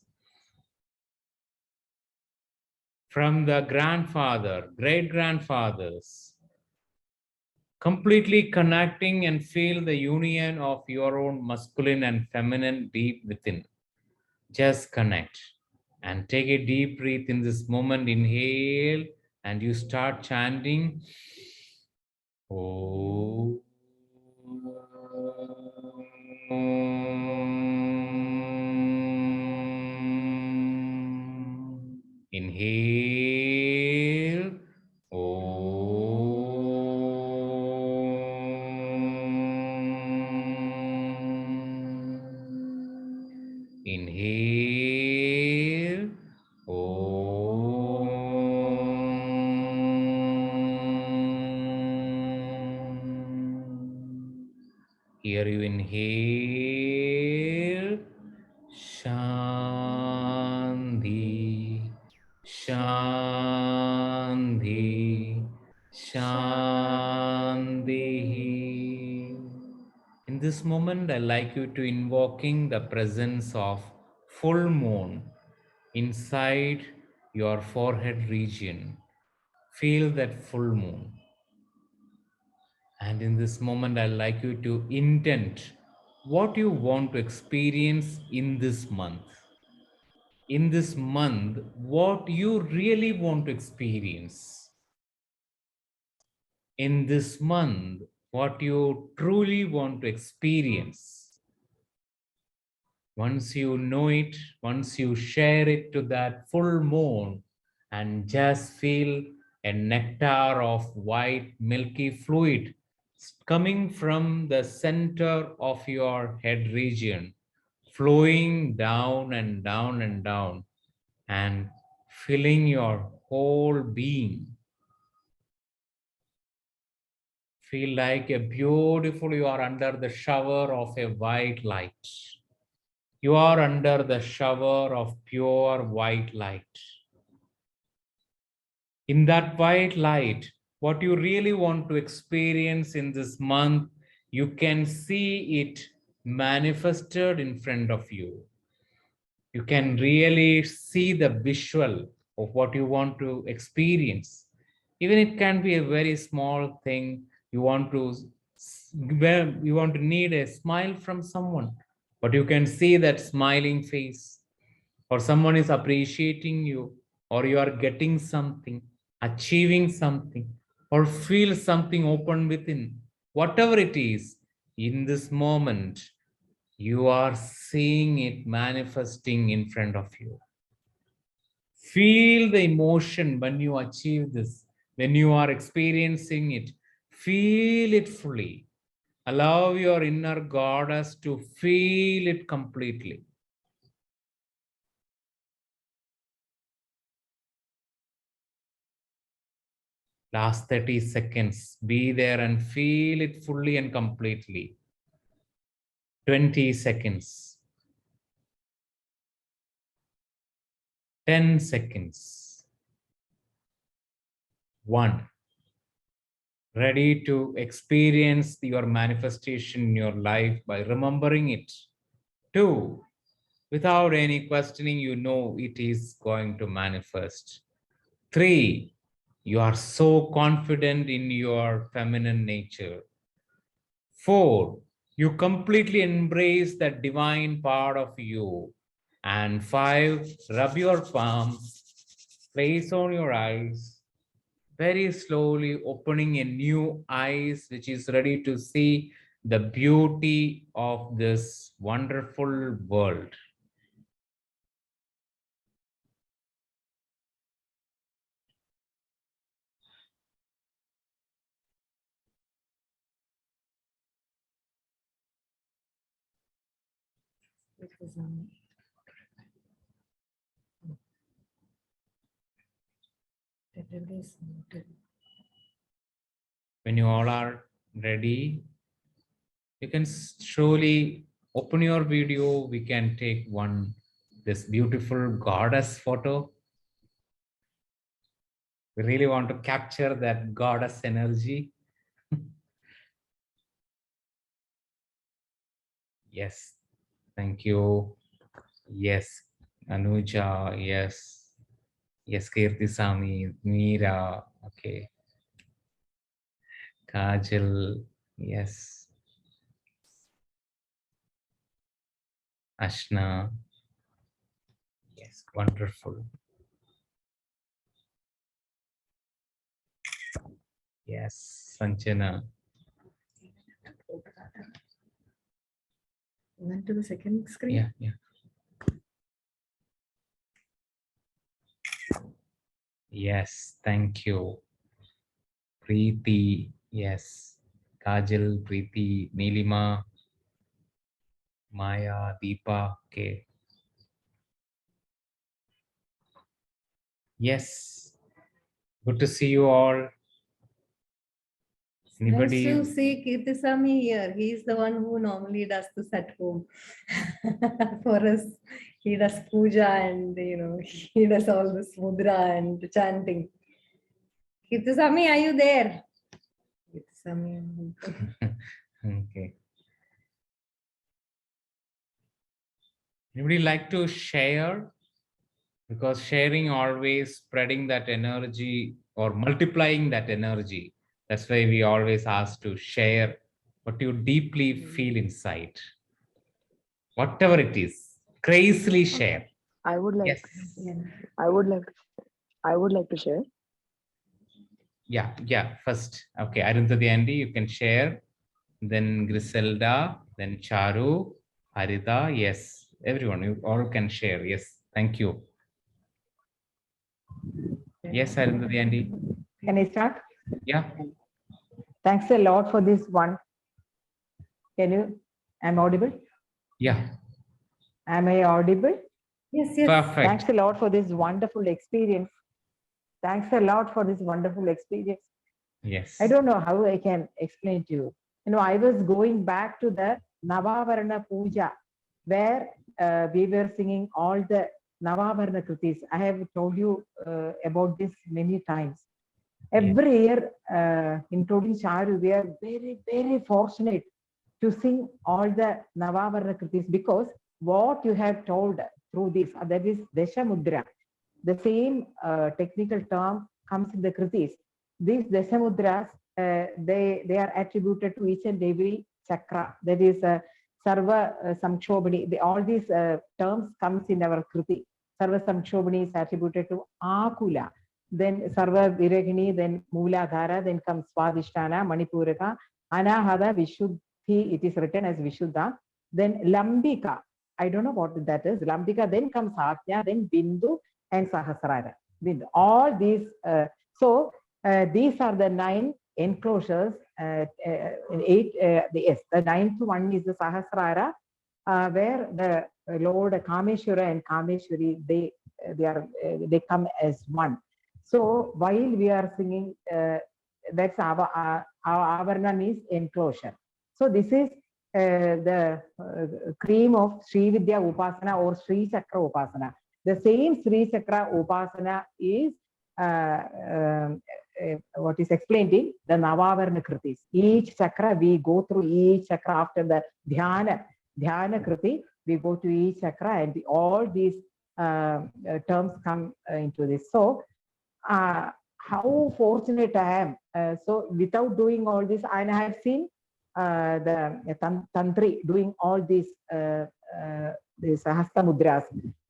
from the grandfather, great grandfathers, completely connecting and feel the union of your own masculine and feminine deep within. Just connect and take a deep breath in this moment. Inhale and you start chanting. Oh. Inhale. Inhale. Here you inhale. Shanti. Shanti. Shanti. In this moment, I like you to invoking the presence of full moon inside your forehead region. Feel that full moon. And in this moment, I like you to intend what you want to experience in this month. in this month what you really want to experience. In this month, what you truly want to experience. Once you know it, once you share it to that full moon and just feel a nectar of white milky fluid coming from the center of your head region, flowing down and down and down and filling your whole being. Feel like a beautiful, you are under the shower of a white light. You are under the shower of pure white light. In that white light, what you really want to experience in this month, you can see it manifested in front of you. You can really see the visual of what you want to experience. Even it can be a very small thing. You want to need a smile from someone, but you can see that smiling face, or someone is appreciating you, or you are getting something, achieving something, or feel something open within. Whatever it is, in this moment, you are seeing it manifesting in front of you. Feel the emotion when you achieve this, when you are experiencing it. Feel it fully. Allow your inner goddess to feel it completely. Last 30 seconds, be there and feel it fully and completely. 20 seconds. 10 seconds. 1. Ready to experience your manifestation in your life by remembering it. 2. Without any questioning, you know it is going to manifest. 3. You are so confident in your feminine nature. 4. You completely embrace that divine part of you. And 5. Rub your palms, place on your eyes, very slowly opening a new eyes which is ready to see the beauty of this wonderful world. When you all are ready, you can slowly open your video. We can take this beautiful goddess photo. We really want to capture that goddess energy. Yes, thank you. Yes, Anuja, yes. Yes, Kirti Sami, Meera, okay. Kajal, yes. Ashna, yes, wonderful. Yes, Sanjana. Went to the second screen. Yeah, yeah. Yes, thank you. Preeti, yes. Kajal, Preeti, Nilima, Maya, Deepa, okay. Yes, good to see you all. Nice to Anybody? see Kirtisami here. He's the one who normally does this at home for us. He does puja and he does all this mudra and chanting. Kirtisami, are you there? Kirtisami. Okay. Anybody like to share? Because sharing always spreading that energy or multiplying that energy. That's why we always ask to share what you deeply feel inside. Whatever it is, crazily share. I would like, Yes. I would like, I would like to share. Yeah. First, okay, Arundhati Andy, you can share. Then Griselda, then Charu, Harita. Yes, everyone, you all can share. Yes, thank you. Yes, Arundhati Andy. Can I start? Yeah. Thanks a lot for this one. Can you? I'm audible. Yeah. Am I audible? Yes, yes. Perfect. Thanks a lot for this wonderful experience. Thanks a lot for this wonderful experience. Yes. I don't know how I can explain to you. I was going back to the Navavarna Puja, where we were singing all the Navavarna Kritis. I have told you about this many times. Every year, including Charu, we are very, very fortunate to sing all the Navavarna Kritis, because what you have told through this, that is Dashamudra. The same technical term comes in the Kritis. These Dashamudras, they are attributed to each and every chakra. That is Sarva Samkshobhani. All these terms comes in our Kriti. Sarva Samkshobhani is attributed to Akula. Then Sarva Viragini, then Mooladhara, then comes Swadhisthana, Manipuraka, Anahada, Vishuddhi, it is written as Vishuddha. Then Lambika, I don't know what that is. Lambika, then comes Atya, then Bindu and Sahasrara. Bindu. All these, these are the 9 enclosures. The 9th one is the Sahasrara, where the Lord Kameshwara and Kameshwari, they come as one. So while we are singing, that's our Avarna means enclosure. So this is the cream of Sri Vidya Upasana or Sri Chakra Upasana. The same Sri Chakra Upasana is what is explained in the Navavarna Kritis. Each chakra, we go through each chakra after the Dhyana Kriti, we go to each chakra, and all these terms come into this. So, how fortunate I am. So, without doing all this, and I have seen the Tantri doing all these Hasta Mudras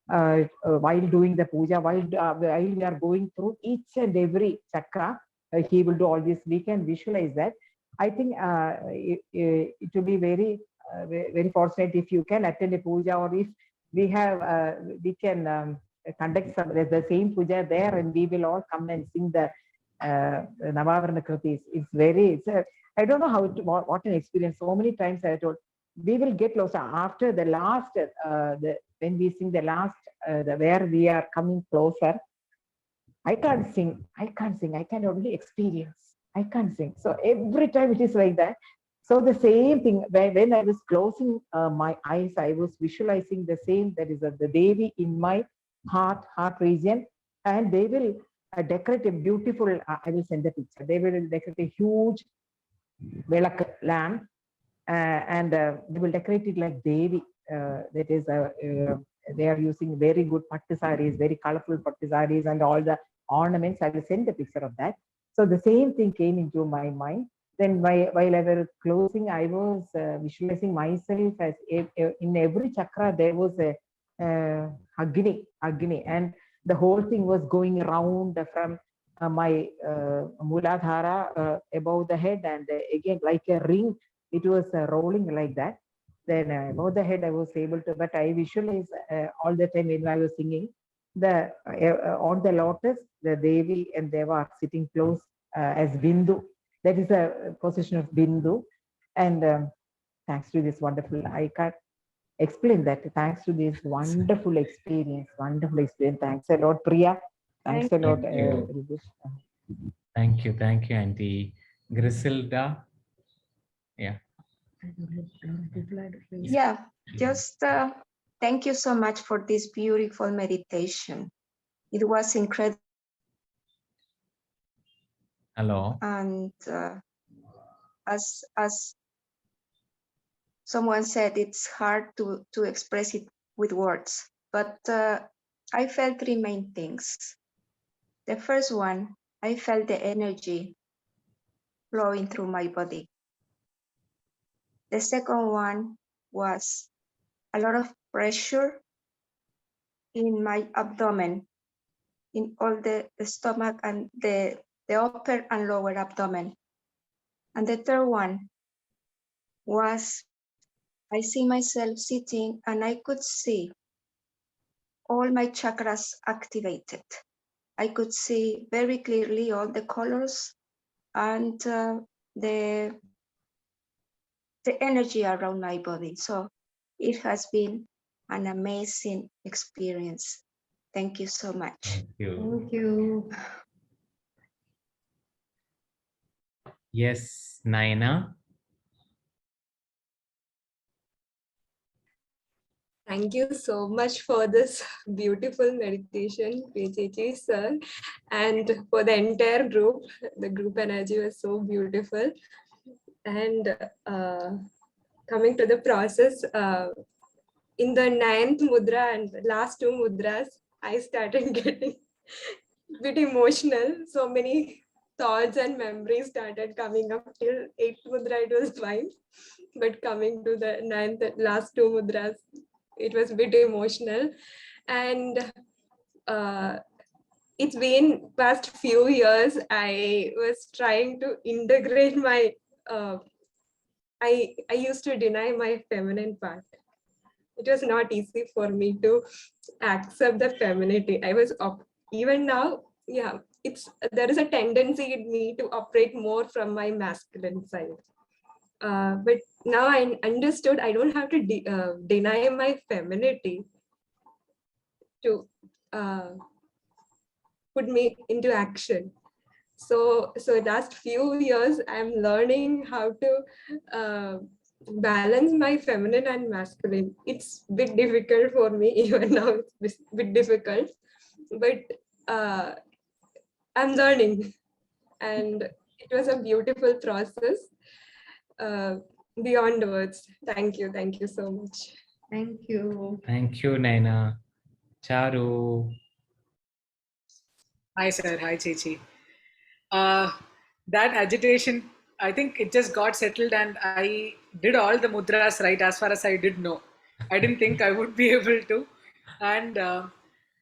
while doing the puja, while we are going through each and every chakra, he will do all this. We can visualize that. I think it will be very, very fortunate if you can attend a puja, or if we have, we can conduct the same puja there, and we will all come and sing the Navavarna Kritis. I don't know how what an experience. So many times I told, we will get lost after the last, when we sing the last, where we are coming closer. I can't sing. I can only experience. I can't sing. So every time it is like that. So the same thing, when I was closing my eyes, I was visualizing the same, that is the Devi in my heart region, and they will decorate a beautiful, I will send the picture. They will decorate a huge velak lamp, and they will decorate it like Devi. That is, they are using very good pattu sarees, very colorful pattu sarees, and all the ornaments. I will send a picture of that. So the same thing came into my mind. Then while I was closing, I was visualizing myself as in every chakra there was a Agni, and the whole thing was going around from my Mooladhara above the head, and again like a ring, it was rolling like that. Then above the head I was able to, but I visualize all the time when I was singing, the on the lotus, the Devi and Deva are sitting close as Bindu. That is a position of Bindu. And thanks to this wonderful, I can't explain that. Thanks to this wonderful experience. Thanks a lot, Priya. Thanks a lot, Ridish. Thank you, Auntie Griselda. Yeah. Yeah, just thank you so much for this beautiful meditation. It was incredible. Hello. And as someone said, it's hard to express it with words, but I felt 3 main things. The first one, I felt the energy flowing through my body. The second one was a lot of pressure in my abdomen, in all the stomach and the upper and lower abdomen. And the third one was I see myself sitting and I could see all my chakras activated. I could see very clearly all the colors and the energy around my body. So it has been an amazing experience. Thank you so much. Thank you. Thank you. Yes, Naina. Thank you so much for this beautiful meditation, PJJ sir, and for the entire group. The group energy was so beautiful. And coming to the process, in the 9th mudra and last 2 mudras, I started getting bit emotional. So many thoughts and memories started coming up. Till 8th mudra, it was fine. But coming to the 9th, last 2 mudras, it was a bit emotional. And it's been past few years, I was trying to integrate my, I used to deny my feminine part. It was not easy for me to accept the femininity. I was, even now, yeah, there is a tendency in me to operate more from my masculine side. But now I understood I don't have to deny my femininity to put me into action. So last few years, I'm learning how to balance my feminine and masculine. It's a bit difficult for me even now. It's a bit difficult, but I'm learning, and it was a beautiful process. Beyond words. Thank you so much. Thank you. Thank you, Naina. Charu. Hi, sir. Hi, Chichi. That agitation, I think it just got settled, and I did all the mudras right as far as I did know. I didn't think I would be able to. And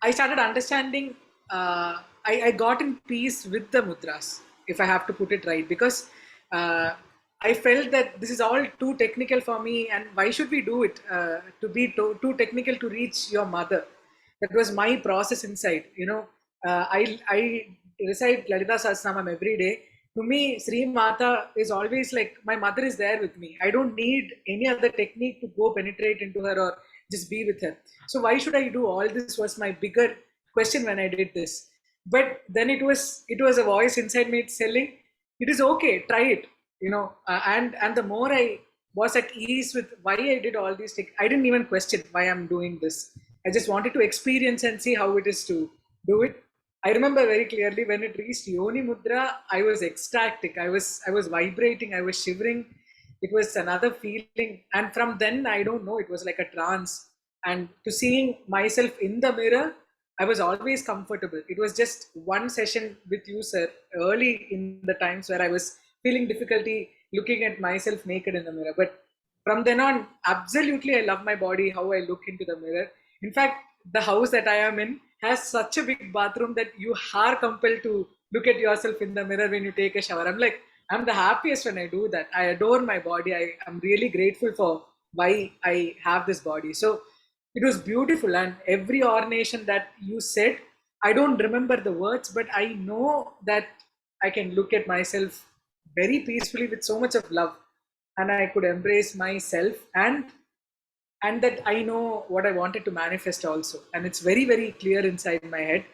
I started understanding, I got in peace with the mudras, if I have to put it right, because I felt that this is all too technical for me, and why should we do it to be too technical to reach your mother? That was my process inside. I recite Lalita Sahasranamam every day. To me, Sri Mata is always like my mother is there with me. I don't need any other technique to go penetrate into her or just be with her. So why should I do all this? Was my bigger question when I did this. But then it was a voice inside me telling, it is okay, try it. And the more I was at ease with why I did all these things, I didn't even question why I'm doing this. I just wanted to experience and see how it is to do it. I remember very clearly when it reached Yoni Mudra, I was ecstatic. I was vibrating. I was shivering. It was another feeling. And from then, I don't know, it was like a trance. And to seeing myself in the mirror, I was always comfortable. It was just one session with you, sir, early in the times where I was feeling difficulty looking at myself naked in the mirror. But from then on, absolutely, I love my body, how I look into the mirror. In fact, the house that I am in has such a big bathroom that you are compelled to look at yourself in the mirror when you take a shower. I'm the happiest when I do that. I adore my body. I am really grateful for why I have this body. So it was beautiful. And every ordination that you said, I don't remember the words, but I know that I can look at myself very peacefully with so much of love, and I could embrace myself, and that I know what I wanted to manifest also. And it's very, very clear inside my head.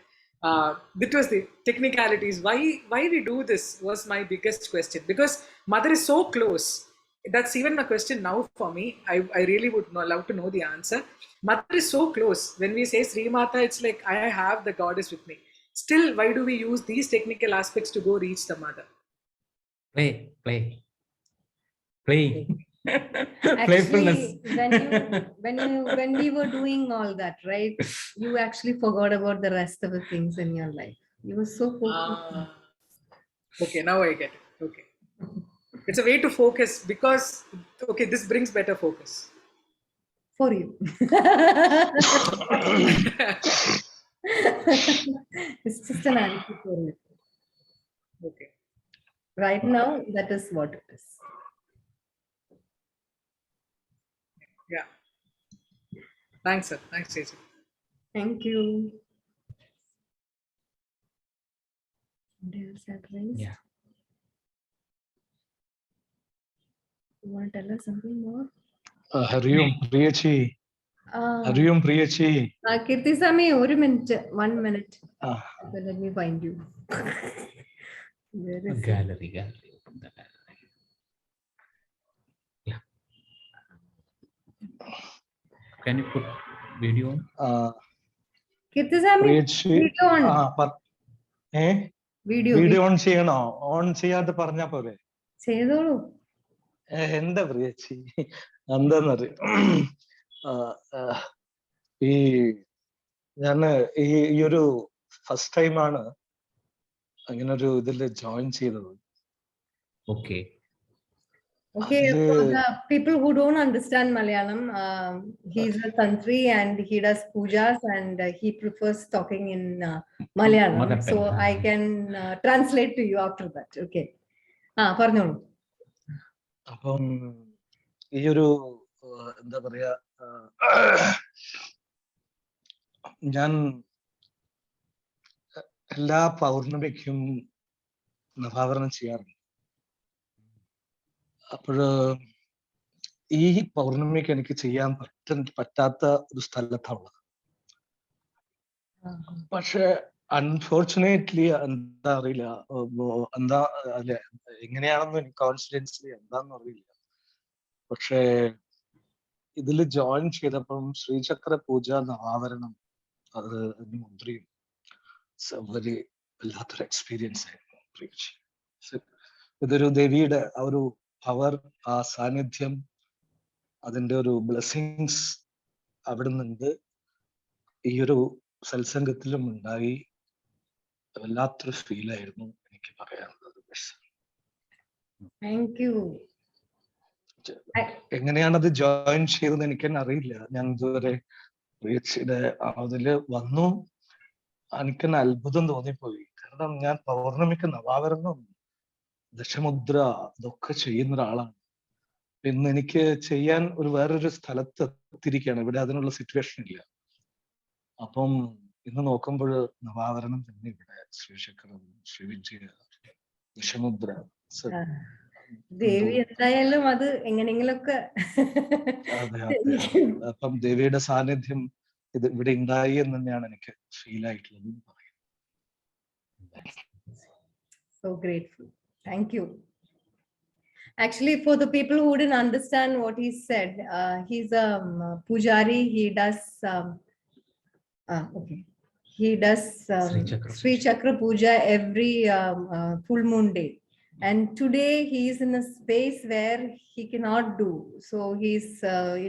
That was the technicalities. Why we do this was my biggest question, because mother is so close. That's even a question now for me. I really would love to know the answer. Mother is so close. When we say Sri Mata, it's like I have the goddess with me. Still, why do we use these technical aspects to go reach the mother? Play. Playfulness. Actually, when we were doing all that, right, you actually forgot about the rest of the things in your life. You were so focused. Okay, now I get it. Okay. It's a way to focus, because, okay, this brings better focus. for you. It's just an answer for you. Okay. Right now, that is what it is. Yeah. Thanks, sir. Thanks, Chechi. Thank you. Somebody else had raised? Yeah. You want to tell us something more? Hariom Priyachi. Hariom Priyachi. Kirtisami, 1 minute. Ah. Okay, let me find you. Where is it? Gallery. Open the gallery. Yeah. Can you put video on? Kirtisami, Priyachi. video on. Video on ചെയ്യണോ? On ചെയ്യാതെ പറഞ്ഞാ പോരെ? ചെയ്തോളൂ. എന്താ പ്രിയച്ചി? എന്താന്നറിയോ? ഞാൻ ഈ ഒരു ഫസ്റ്റ് ടൈമാണ് അങ്ങനെ ഒരു ഇതിൽ ജോയിൻ ചെയ്തത്. Okay. Okay, for the people who don't understand Malayalam, he's a Tantri and he does pujas and he prefers talking in Malayalam. So I can translate to you after that. Okay. പറഞ്ഞോളൂ. അപ്പം ഈ ഒരു എന്താ പറയാ, ഞാൻ എല്ലാ പൗർണമിക്കും നവാവരണം ചെയ്യാറുണ്ട്. അപ്പോഴ് ഈ പൗർണമിക്ക് എനിക്ക് ചെയ്യാൻ പറ്റാത്ത ഒരു സ്ഥലത്താണ്. പക്ഷെ അൺഫോർച്ചുനേറ്റ്ലി എന്താ അറിയില്ല, എന്താ അല്ലെ എങ്ങനെയാണെന്ന് എനിക്ക് കോൺഫിഡൻസ്ലി എന്താന്ന് അറിയില്ല. പക്ഷേ ഇതിൽ ജോയിൻ ചെയ്തപ്പം ശ്രീചക്ര പൂജ നവാവരണം അത് മുദ്രയും വളരെ വല്ലാത്തൊരു എക്സ്പീരിയൻസ് ആയിരുന്നു. ഇതൊരു ദേവിയുടെ ആ ഒരു പവർ, ആ സാന്നിധ്യം, അതിന്റെ ഒരു ബ്ലെസ്സിങ്സ് അവിടെ നിന്ന് ഈ ഒരു സത്സംഗത്തിലും ഉണ്ടായി. വല്ലാത്തൊരു ഫീൽ ആയിരുന്നു എനിക്ക് പറയാനുള്ളത്. Thank you. എങ്ങനെയാണത് ജോയിൻ ചെയ്തത് എനിക്ക് തന്നെ അറിയില്ല. ഞാൻ ഇതുവരെ പ്രിയച്ചിയുടെ അതില് വന്നു, എനിക്ക് തന്നെ അത്ഭുതം തോന്നിപ്പോയി. കാരണം ഞാൻ പൗർണമിക്ക് നവാവരണം, ദശമുദ്ര ഇതൊക്കെ ചെയ്യുന്ന ഒരാളാണ്. ഇന്ന് എനിക്ക് ചെയ്യാൻ വേറൊരു സ്ഥലത്ത് എത്തിയിരിക്കുകയാണ്. ഇവിടെ അതിനുള്ള സിറ്റുവേഷൻ ഇല്ല. അപ്പം ഇന്ന് നോക്കുമ്പോൾ നവാവരണം തന്നെ ഇവിടെ ശ്രീചക്രം, ശ്രീവിജയ, ദശമുദ്ര. ദേവി എന്തായാലും അത് എങ്ങനെയെങ്കിലൊക്കെ. അതെ അതെ. അപ്പം ദേവിയുടെ സാന്നിധ്യം ഇത് ഇവിടെ ഉണ്ടായി എന്ന് തന്നെയാണ് എനിക്ക് ഫീൽ ആയിട്ടുള്ളത്. So grateful. Thank you. Actually, for the people who didn't understand what he said, he's a pujari. He does okay. He does Sri Chakra Puja every full moon day. And today he is in a space where he cannot do. So he's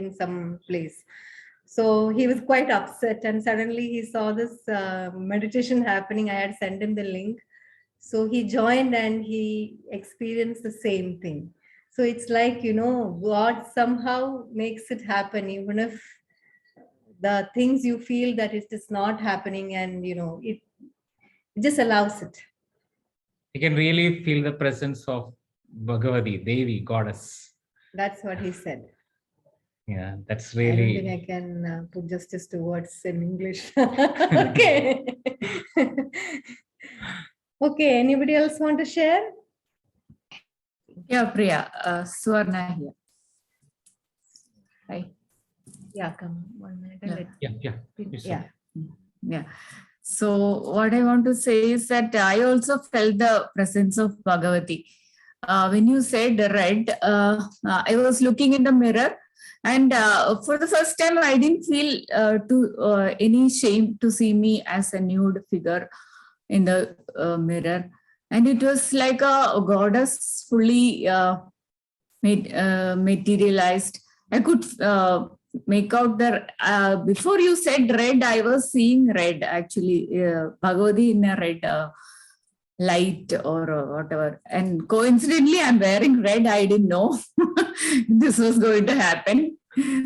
in some place. So he was quite upset, and suddenly he saw this meditation happening. I had sent him the link. So he joined and he experienced the same thing. So it's like, God somehow makes it happen, even if the things you feel that it is not happening, and it just allows it. You can really feel the presence of Bhagavati, Devi, goddess. That's what he said. Yeah, that's really. I don't think I can put justice to words in English. Okay. Okay, anybody else want to share? Yeah, Priya, Swarna here. Hi. Yeah, come 1 minute. Yeah. Yeah. So what I want to say is that I also felt the presence of Bhagavati. When you said red, I was looking in the mirror, and for the first time, I didn't feel any shame to see me as a nude figure in the mirror. And it was like a goddess fully materialized. I could make out the before you said red, I was seeing red actually, Bhagavati in a red light or whatever. And coincidentally, I'm wearing red. I didn't know this was going to happen.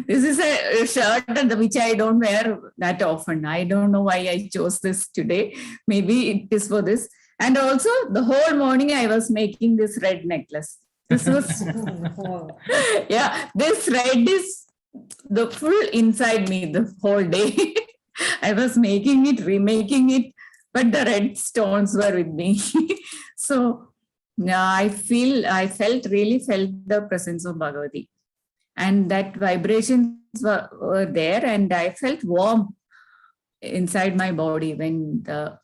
This is a shirt which I don't wear that often. I don't know why I chose this today. Maybe it is for this. And also the whole morning I was making this red necklace. This was, yeah, this red is the full inside me the whole day. I was making it, remaking it, but the red stones were with me. So yeah, I really felt the presence of Bhagavati. And that vibrations were there, and I felt warm inside my body when the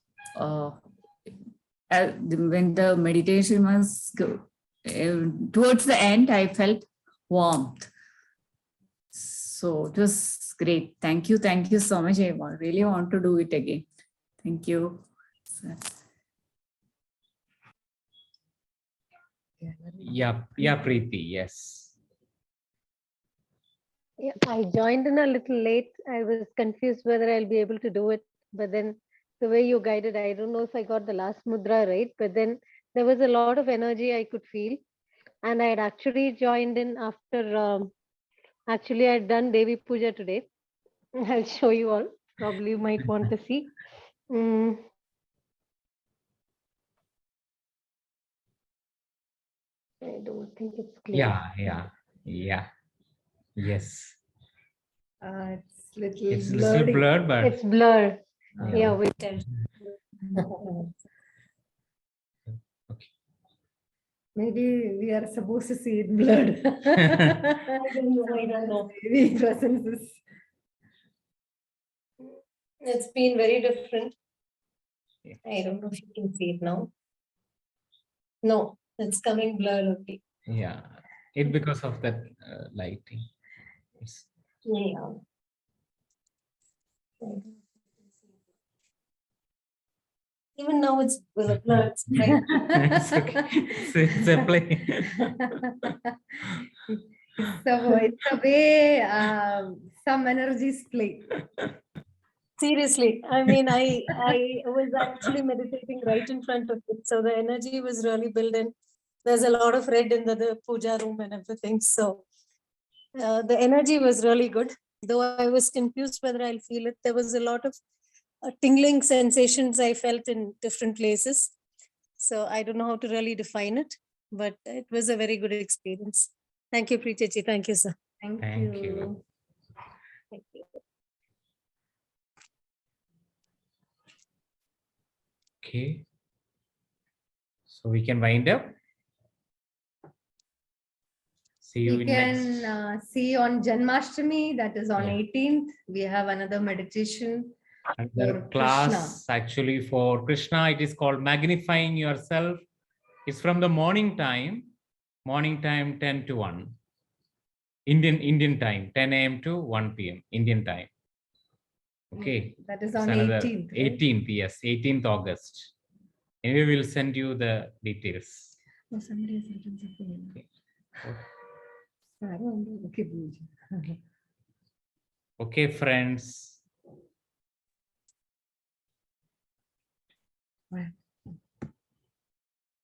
meditation was towards the end. I felt warmth. So it was great. Thank you so much. I really want to do it again. Thank you, sir. Yeah, Preeti, yes. Yeah, I joined in a little late. I was confused whether I'll be able to do it. But then the way you guided, I don't know if I got the last mudra right. But then there was a lot of energy I could feel. And I had actually joined in after, actually I had done Devi Puja today. I'll show you all. Probably you might want to see. I don't think it's clear. Yeah. Yes. It's little blurred, but It's blurred. Yeah, we can. Maybe we are supposed to see it blurred. I don't know. Maybe presence is. It's been very different. I don't know if you can see it now. No, it's coming blurred. Okay. yeah, it because of that lighting. Yeah. Even now it's blurred. Right? It's okay. It's a play. It's a way some energies play. Seriously, I mean, I was actually meditating right in front of it, so the energy was really built in. There's a lot of red in the puja room and everything, so the energy was really good. Though I was confused whether I'll feel it, there was a lot of tingling sensations I felt in different places. So I don't know how to really define it, but it was a very good experience. Thank you, Preeti. Thank you, sir. Thank you. Thank you. Okay. So we can wind up. See you We in can next. see on Janmashtami, that is on 18th. We have another meditation. Another for class actually for Krishna. It is called Magnifying Yourself. It's from the morning time 10 to 1. Indian time, 10 a.m. to 1 p.m. Indian time. Okay. That is It's on another 18th. Right? 18th, yes, 18th August. Anyway, we'll send you the details. Oh, somebody has written something. Okay. Okay, friends. Right.